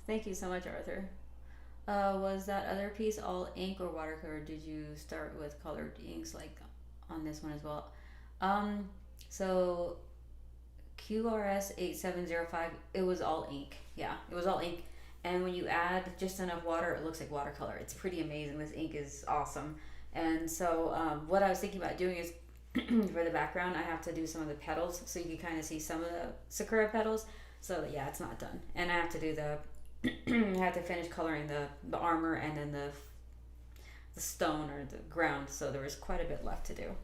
Thank you so much, Arthur. Was that other piece all ink or watercolor? Did you start with colored inks like on this one as well? Um, so QRS8705, it was all ink. Yeah, it was all ink. And when you add just enough water, it looks like watercolor. It's pretty amazing. This ink is awesome. And so, what I was thinking about doing is for the background, I have to do some of the petals so you can kind of see some of the sakura petals. So, yeah, it's not done. And I have to do the I have to finish coloring the armor and then the stone or the ground. So there was quite a bit left to do.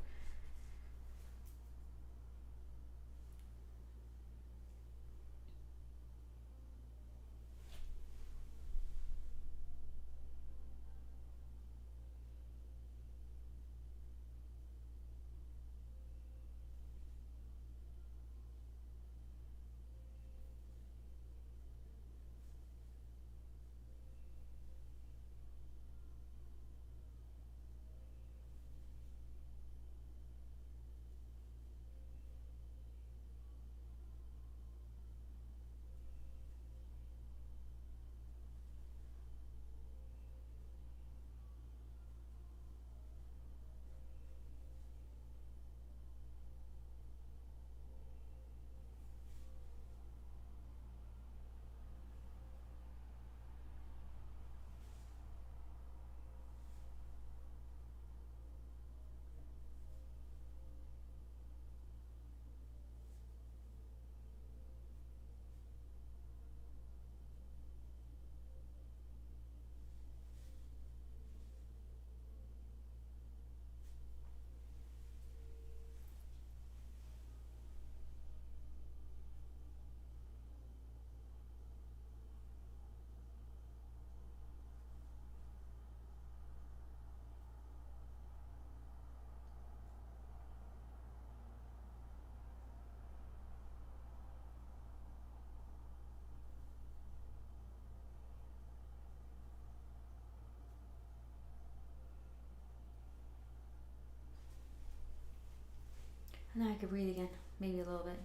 Now I could breathe again, maybe a little bit.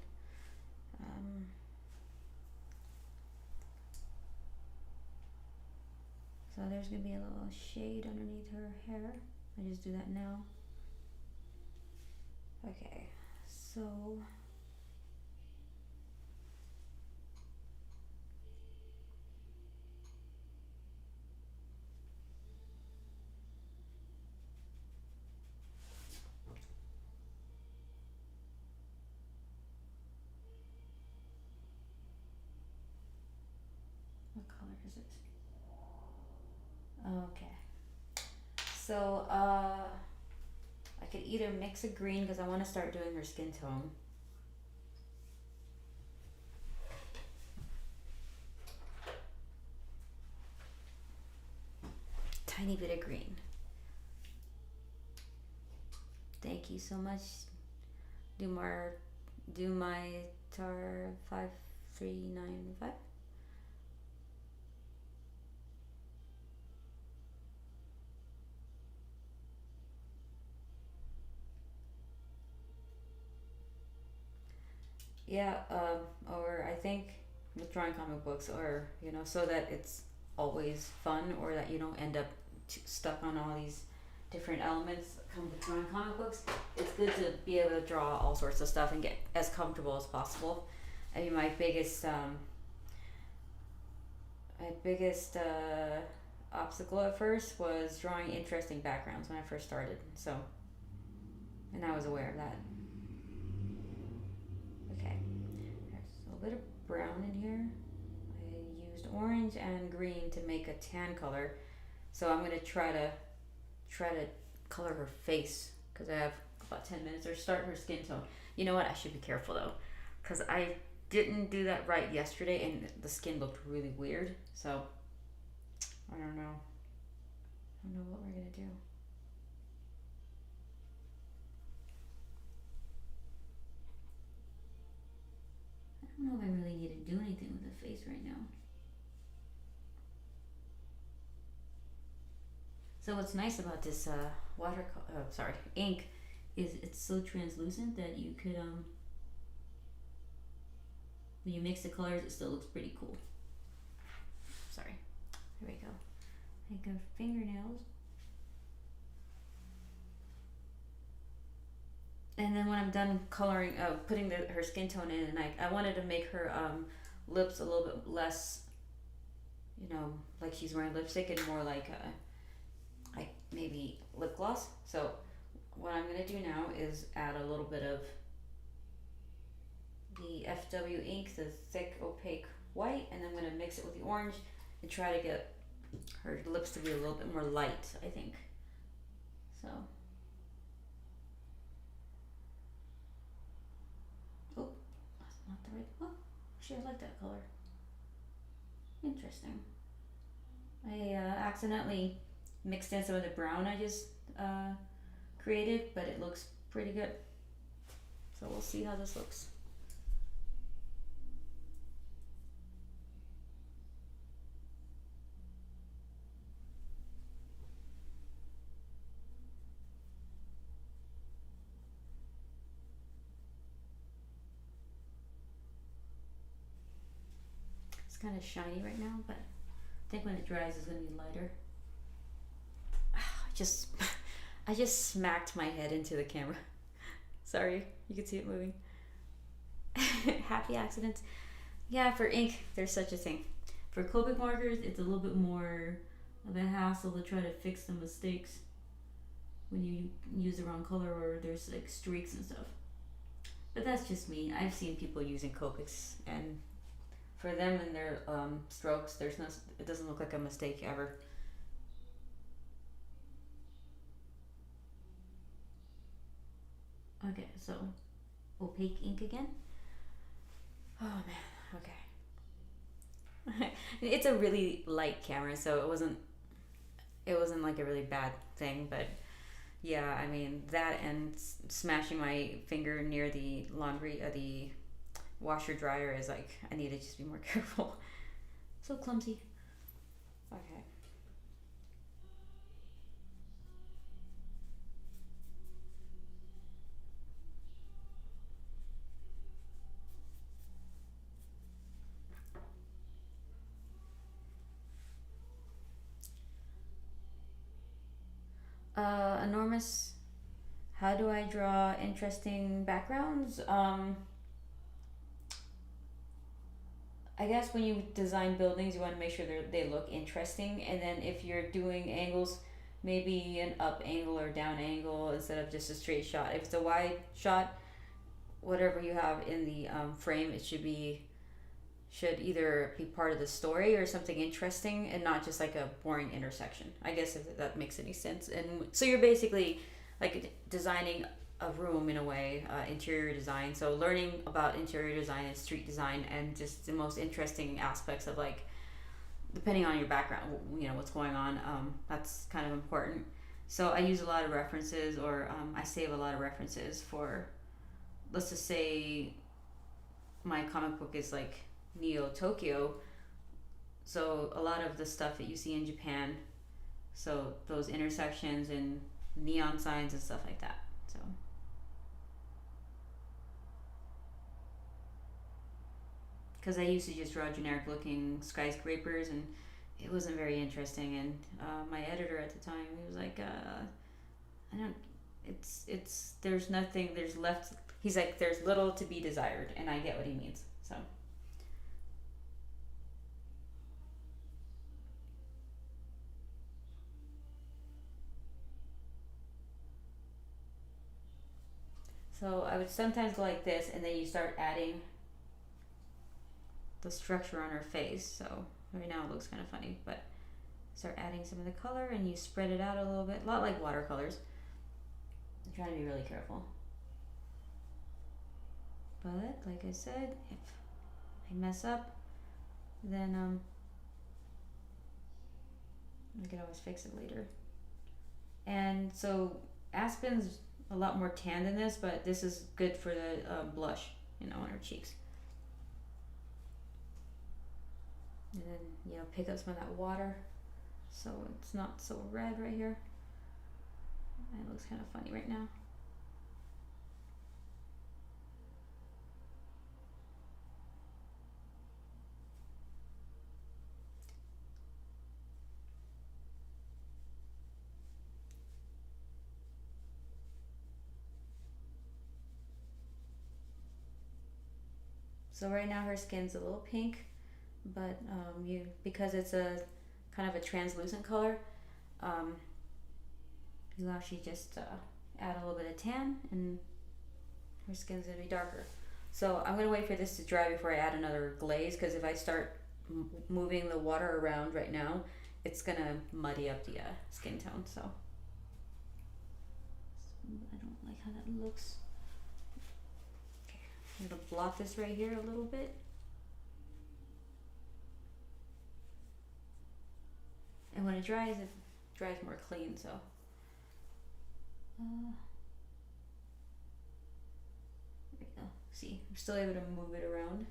Um, so there's gonna be a little shade underneath her hair. I just do that now. Okay, so what color is it? Okay. So I could either mix a green because I want to start doing her skin tone. Tiny bit of green. Thank you so much. Do my tar 5395. Yeah, or I think with drawing comic books, or so that it's always fun, or that you don't end up stuck on all these different elements that come with drawing comic books. It's good to be able to draw all sorts of stuff and get as comfortable as possible. I mean, my biggest obstacle at first was drawing interesting backgrounds when I first started. So, and I was aware of that. Okay, there's a little bit of brown in here. I used orange and green to make a tan color. So I'm gonna try to color her face because I have about 10 minutes, or start her skin tone. You know what? I should be careful though, because I didn't do that right yesterday and the skin looked really weird. So I don't know. I don't know what we're gonna do. I don't know if I really need to do anything with the face right now. So what's nice about this ink is it's so translucent that you could when you mix the colors it still looks pretty cool. Sorry. There we go. I got fingernails. And then when I'm done coloring, putting her skin tone in, and I wanted to make her lips a little bit less, you know, like she's wearing lipstick, and more like maybe lip gloss. So what I'm gonna do now is add a little bit of the FW ink, the thick opaque white, and I'm gonna mix it with the orange and try to get her lips to be a little bit more light, I think. So. Oh, that's not the right. Oh, actually, I like that color. Interesting. I accidentally mixed in some of the brown I just created, but it looks pretty good. So we'll see how this looks. It's kind of shiny right now, but I think when it dries it's going to be lighter. I just smacked my head into the camera. Sorry, you can see it moving. Happy accidents. Yeah, for ink, there's such a thing. For Copic markers, it's a little bit more of a hassle to try to fix the mistakes when you use the wrong color or there's like streaks and stuff. But that's just me. I've seen people using Copics, and for them and their strokes, it doesn't look like a mistake ever. Okay, so opaque ink again. Oh man, okay. It's a really light camera, so it wasn't like a really bad thing, but yeah, I mean that and smashing my finger near the the washer dryer is like, I need to just be more careful. So clumsy. Okay. Enormous. How do I draw interesting backgrounds? I guess when you design buildings, you want to make sure they look interesting, and then if you're doing angles, maybe an up angle or down angle instead of just a straight shot. If it's a wide shot, whatever you have in the frame, it should either be part of the story or something interesting, and not just like a boring intersection. I guess if that makes any sense. And so you're basically like designing a room in a way, interior design. So learning about interior design and street design and just the most interesting aspects of, like, depending on your background, you know, what's going on, that's kind of important. So I use a lot of references, or I save a lot of references for, let's just say my comic book is like Neo Tokyo, so a lot of the stuff that you see in Japan, so those intersections and neon signs and stuff like that. So because I used to just draw generic looking skyscrapers, and it wasn't very interesting, and my editor at the time, he was like, I don't, there's nothing, there's left, he's like, there's little to be desired, and I get what he means. So I would sometimes go like this, and then you start adding the structure on her face. So right now it looks kind of funny, but start adding some of the color, and you spread it out a little bit, a lot like watercolors. I'm trying to be really careful. But like I said, if I mess up, then I can always fix it later. And so Aspen's a lot more tan than this, but this is good for the blush, on her cheeks. And then, pick up some of that water so it's not so red right here. It looks kind of funny right now. So right now her skin's a little pink, but because it's a kind of a translucent color, you actually just add a little bit of tan and her skin's gonna be darker. So I'm gonna wait for this to dry before I add another glaze, because if I start moving the water around right now, it's gonna muddy up the skin tone. So I don't like how that looks. Okay, I'm gonna blot this right here a little bit. And when it dries more clean. So there we go. See, I'm still able to move it around.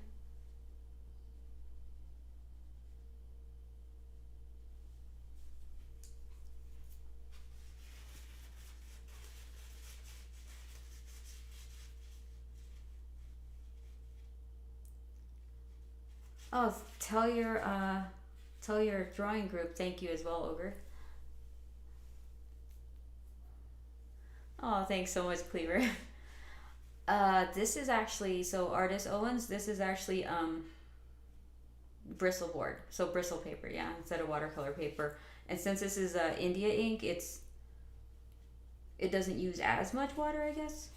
Oh, tell your drawing group thank you as well, Ogre. Oh, thanks so much, Cleaver. This is actually, so Artist Owens, this is actually bristle board, so bristle paper, yeah, instead of watercolor paper. And since this is India ink, it doesn't use as much water, I guess,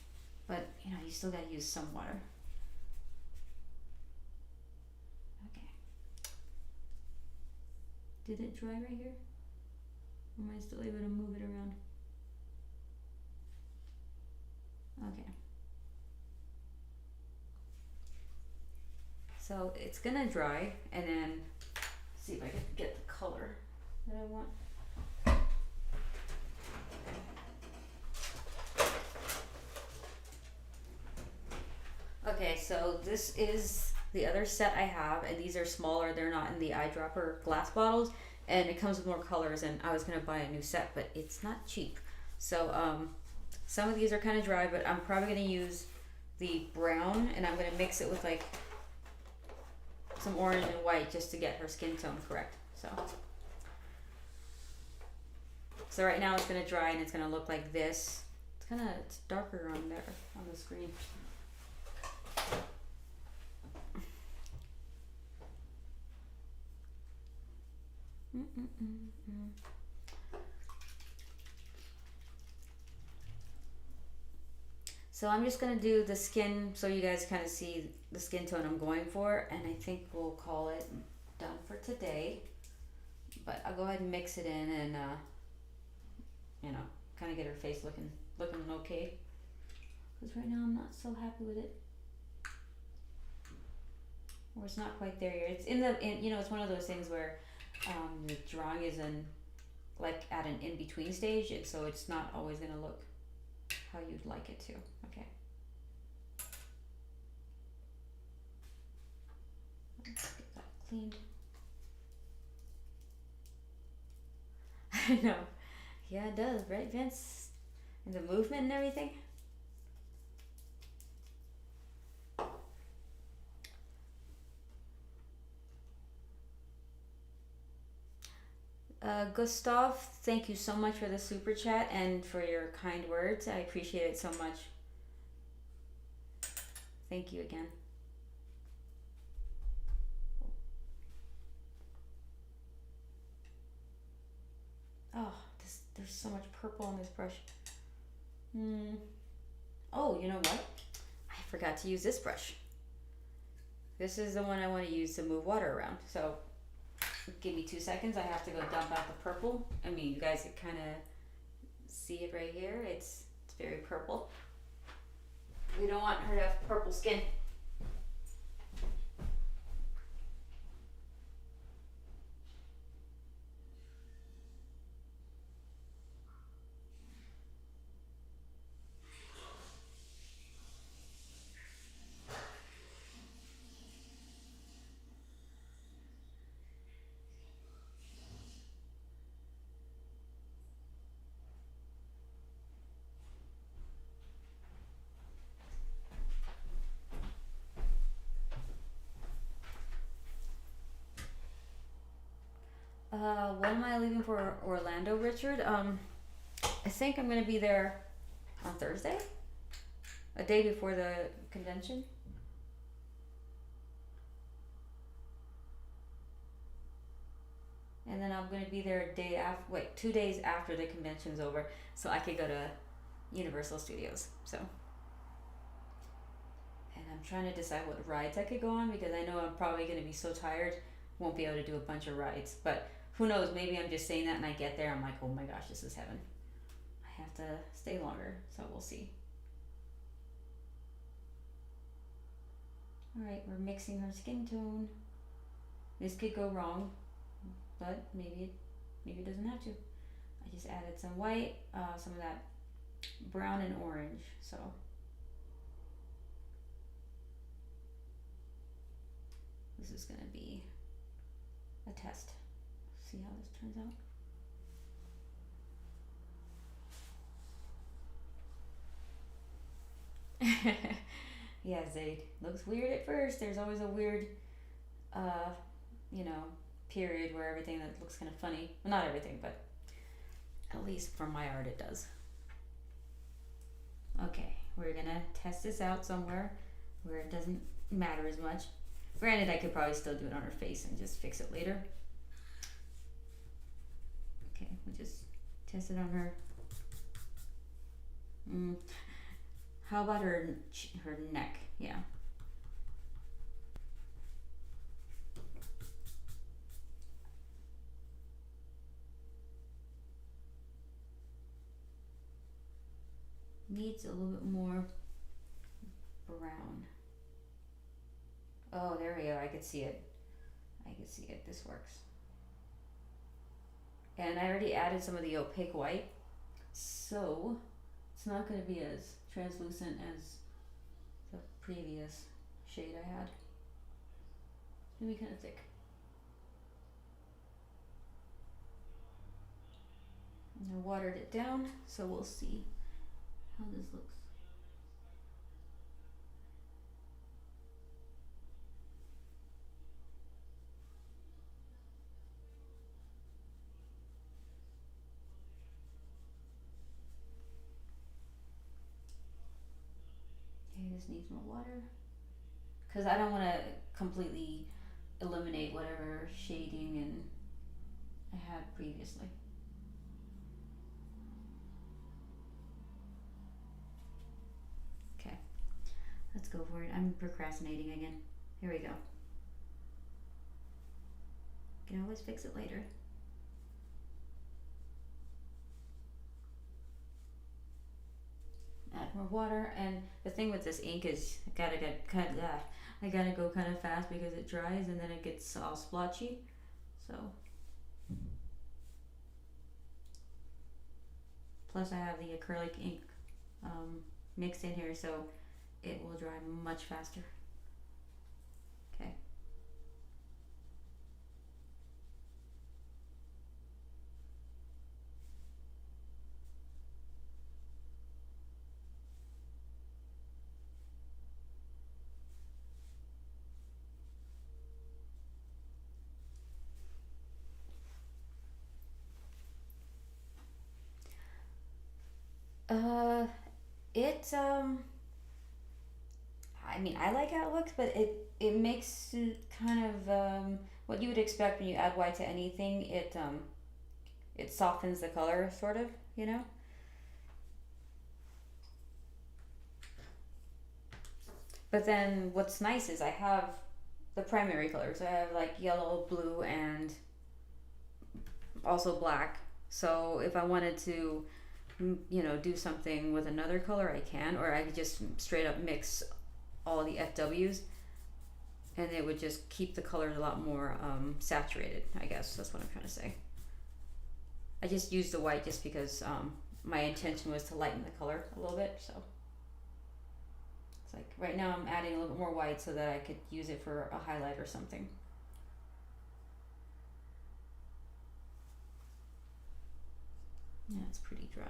but you still gotta use some water. Okay. Did it dry right here? Or am I still able to move it around? Okay. So it's gonna dry, and then see if I can get the color that I want. Okay, so this is the other set I have, and these are smaller. They're not in the eyedropper glass bottles, and it comes with more colors. And I was gonna buy a new set, but it's not cheap. So some of these are kind of dry, but I'm probably gonna use the brown, and I'm gonna mix it with like some orange and white just to get her skin tone correct. So right now it's gonna dry, and it's gonna look like this. It's darker on there on the screen. So I'm just gonna do the skin so you guys kind of see the skin tone I'm going for, and I think we'll call it done for today. But I'll go ahead and mix it in, and kind of get her face looking okay. Because right now I'm not so happy with it, or it's not quite there yet. It's it's one of those things where the drawing is at an in between stage, and so it's not always gonna look how you'd like it to. Okay. Let's get that cleaned. I know. Yeah, it does, right, Vince? And the movement and everything. Gustav, thank you so much for the super chat and for your kind words. I appreciate it so much. Thank you again. Oh, there's so much purple on this brush. Oh, you know what? I forgot to use this brush. This is the one I want to use to move water around. So give me 2 seconds. I have to go dump out the purple. I mean, you guys can kind of see it right here. It's very purple. We don't want her to have purple skin. When am I leaving for Orlando, Richard? I think I'm gonna be there on Thursday, a day before the convention. And then I'm gonna be there a day after, 2 days after the convention's over, so I could go to Universal Studios. So, and I'm trying to decide what rides I could go on because I know I'm probably gonna be so tired, won't be able to do a bunch of rides. But who knows? Maybe I'm just saying that, and I get there, I'm like, oh my gosh, this is heaven. I have to stay longer, so we'll see. All right, we're mixing her skin tone. This could go wrong, but maybe it doesn't have to. I just added some white, some of that brown and orange. So this is gonna be a test. See how this turns out. Yeah, Zaid. Looks weird at first. There's always a weird, period where everything that looks kind of funny. Well, not everything, but at least from my art it does. Okay, we're gonna test this out somewhere where it doesn't matter as much. Granted, I could probably still do it on her face and just fix it later. Okay, we'll just test it on her. How about her neck? Yeah. Needs a little bit more brown. Oh, there we go. I could see it. This works. And I already added some of the opaque white, so it's not going to be as translucent as the previous shade I had. It's going to be kind of thick. And I watered it down, so we'll see how this looks. This needs more water because I don't want to completely eliminate whatever shading and I had previously. Okay, let's go for it. I'm procrastinating again. Here we go. Can always fix it later. Add more water, and the thing with this ink is I gotta go kind of fast because it dries and then it gets all splotchy. So plus I have the acrylic ink mixed in here, so it will dry much faster. Okay. I mean, I like how it looks, but it makes it kind of what you would expect when you add white to anything. It softens the color, sort of, you know. But then what's nice is I have the primary colors. I have like yellow, blue, and also black. So if I wanted to do something with another color, I can, or I could just straight up mix all the FWs, and it would just keep the colors a lot more saturated. I guess that's what I'm trying to say. I just used the white just because my intention was to lighten the color a little bit. So it's like right now I'm adding a little bit more white so that I could use it for a highlight or something. Yeah, it's pretty dry.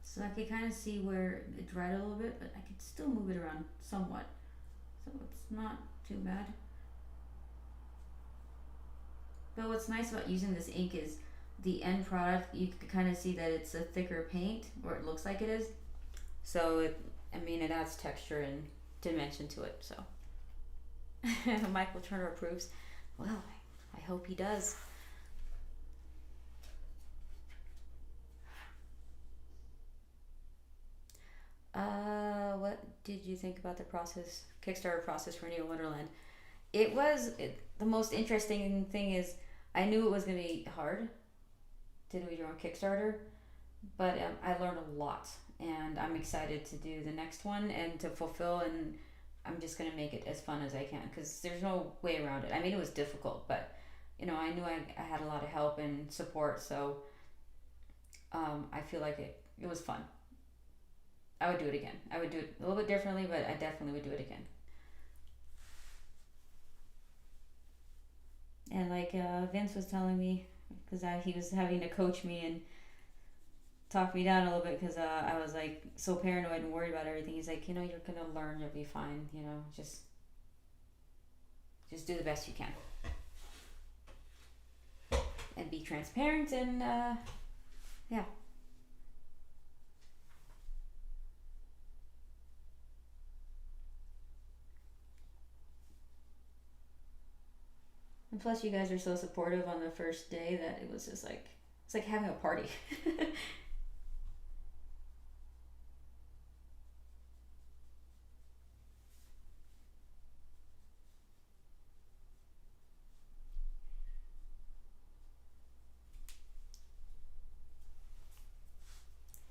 So I could kind of see where it dried a little bit, but I could still move it around somewhat. So it's not too bad. But what's nice about using this ink is the end product, you can kind of see that it's a thicker paint, or it looks like it is. So it adds texture and dimension to it. So Michael Turner approves. Well, I hope he does. What did you think about the Kickstarter process for New Wonderland? The most interesting thing is I knew it was going to be hard to do your own Kickstarter, but I learned a lot, and I'm excited to do the next one and to fulfill, and I'm just going to make it as fun as I can because there's no way around it. I mean, it was difficult, but I knew I had a lot of help and support, so I feel like it was fun. I would do it again. I would do it a little bit differently, but I definitely would do it again. And like Vince was telling me, because he was having to coach me and talk me down a little bit because I was like so paranoid and worried about everything. He's like, you're gonna learn, you'll be fine. Just do the best you can, and be transparent and yeah. And plus, you guys are so supportive on the first day that it was just like it's like having a party.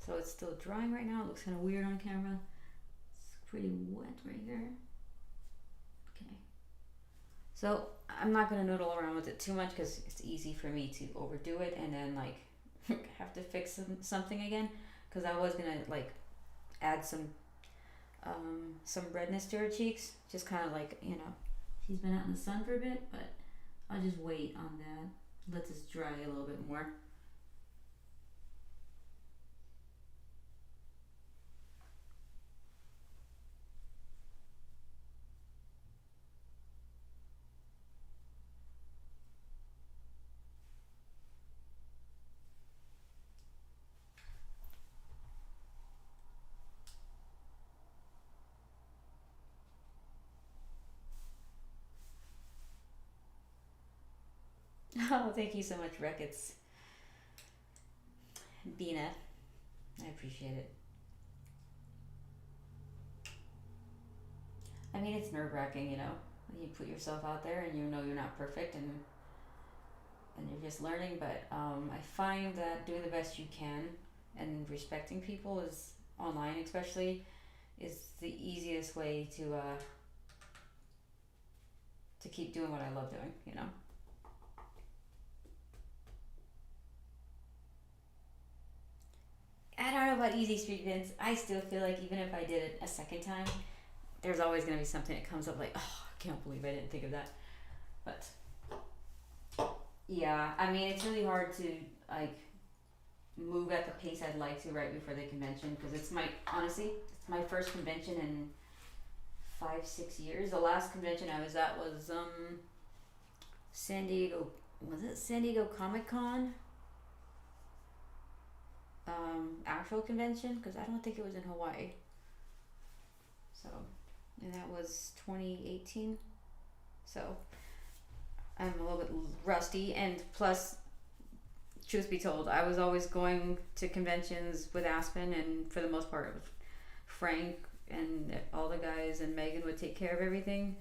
So it's still drying right now. It looks kind of weird on camera. It's pretty wet right here. Okay. So I'm not gonna noodle around with it too much because it's easy for me to overdo it and then like have to fix something again. Because I was gonna like add some redness to her cheeks, just kind of like she's been out in the sun for a bit, but I'll just wait on that. Let this dry a little bit more. Oh, thank you so much, Rick. It's Bina. I appreciate it. I mean, it's nerve-wracking, You put yourself out there and you're not perfect and you're just learning, but I find that doing the best you can and respecting people is online especially is the easiest way to keep doing what I love doing. I don't know about Easy Street Vince. I still feel like even if I did it a second time, there's always going to be something that comes up like, oh, I can't believe I didn't think of that. But yeah, I mean, it's really hard to like move at the pace I'd like to right before the convention because it's my first convention in 5-6 years. The last convention I was at was San Diego. Was it San Diego Comic Con? Actual convention because I don't think it was in Hawaii. So, and that was 2018. So I'm a little bit rusty, and plus truth be told, I was always going to conventions with Aspen, and for the most part, Frank and all the guys and Megan would take care of everything.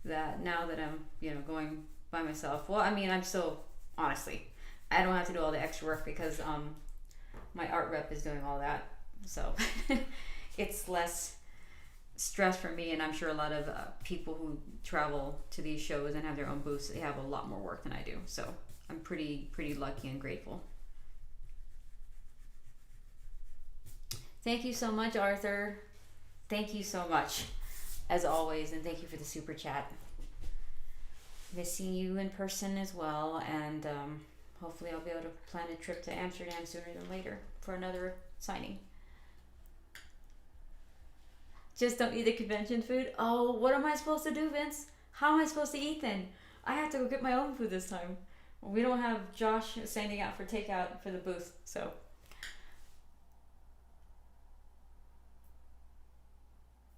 That now that I'm, going by myself, well, I mean, I'm still, honestly, I don't have to do all the extra work because my art rep is doing all that. So it's less stress for me, and I'm sure a lot of people who travel to these shows and have their own booths, they have a lot more work than I do. So I'm pretty lucky and grateful. Thank you so much, Arthur. Thank you so much, as always, and thank you for the super chat. Missing you in person as well, and hopefully I'll be able to plan a trip to Amsterdam sooner than later for another signing. Just don't eat the convention food? Oh, what am I supposed to do, Vince? How am I supposed to eat then? I have to go get my own food this time. We don't have Josh sending out for takeout for the booth, so.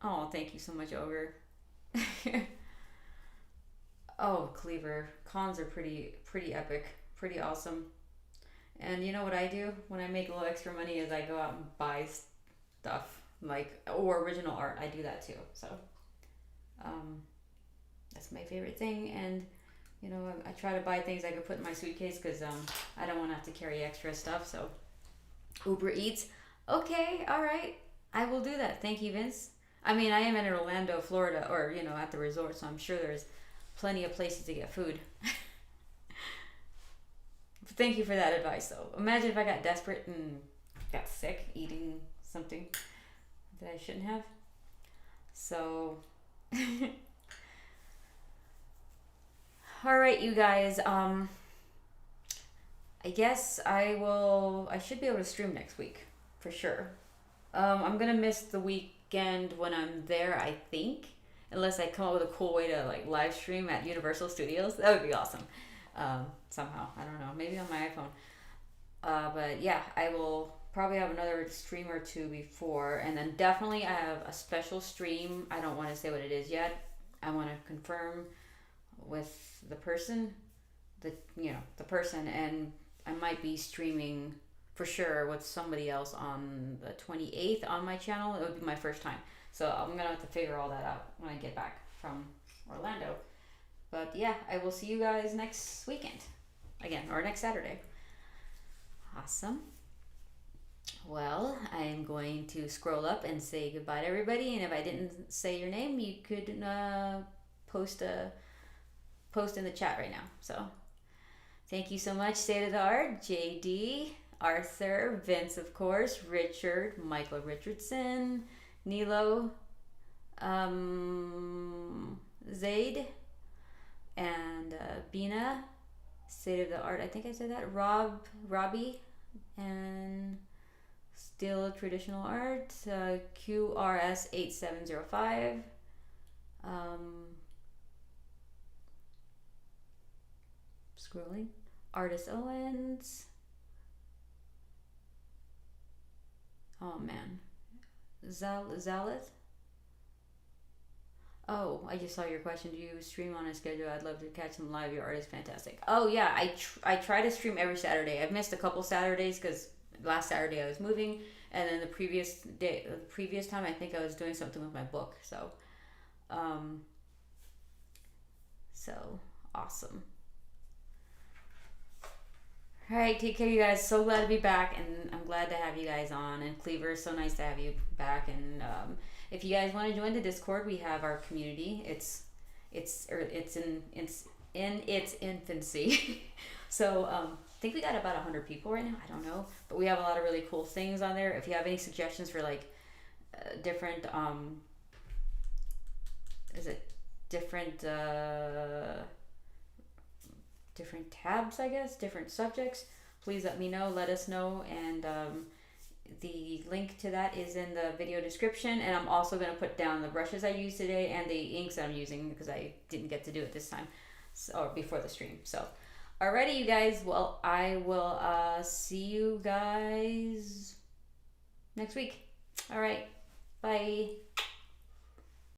Oh, thank you so much, Ogre. Oh, Cleaver. Cons are pretty epic. Pretty awesome. And you know what I do? When I make a little extra money is I go out and buy stuff. Or original art. I do that too. So, that's my favorite thing. And, I try to buy things I can put in my suitcase because I don't want to have to carry extra stuff. So, Uber Eats. Okay, all right. I will do that. Thank you, Vince. I mean, I am in Orlando, Florida, or, at the resort, so I'm sure there's plenty of places to get food. Thank you for that advice, though. Imagine if I got desperate and got sick eating something that I shouldn't have. So, all right, you guys. I guess I should be able to stream next week, for sure. I'm going to miss the weekend when I'm there, I think. Unless I come up with a cool way to live stream at Universal Studios. That would be awesome. Somehow. I don't know. Maybe on my iPhone. But yeah, I will probably have another stream or two before. And then definitely I have a special stream. I don't want to say what it is yet. I want to confirm with the person. The person. And I might be streaming for sure with somebody else on the 28th on my channel. It would be my first time. So I'm going to have to figure all that out when I get back from Orlando. But yeah, I will see you guys next weekend. Again, or next Saturday. Awesome. Well, I'm going to scroll up and say goodbye to everybody. And if I didn't say your name, you could post in the chat right now. So thank you so much, State of the Art, JD, Arthur, Vince, of course, Richard, Michael Richardson, Nilo, Zaid, and Bina, State of the Art, I think I said that, Robbie, and Still Traditional Art, QRS 8705, scrolling, Artist Owens, oh man, Zalith. Oh, I just saw your question. Do you stream on a schedule? I'd love to catch some live. Your art is fantastic. Oh yeah, I try to stream every Saturday. I've missed a couple Saturdays because last Saturday I was moving, and then the previous time I think I was doing something with my book. So, so awesome. All right, take care, you guys. So glad to be back, and I'm glad to have you guys on. And Cleaver, so nice to have you back. And if you guys want to join the Discord, we have our community. It's in its infancy. So I think we got about 100 people right now. I don't know, but we have a lot of really cool things on there. If you have any suggestions for different different tabs, I guess, different subjects, please let me know, let us know, and the link to that is in the video description, and I'm also going to put down the brushes I used today and the inks I'm using because I didn't get to do it this time, or before the stream. So alrighty, you guys, well, I will see you guys next week. Alright, bye.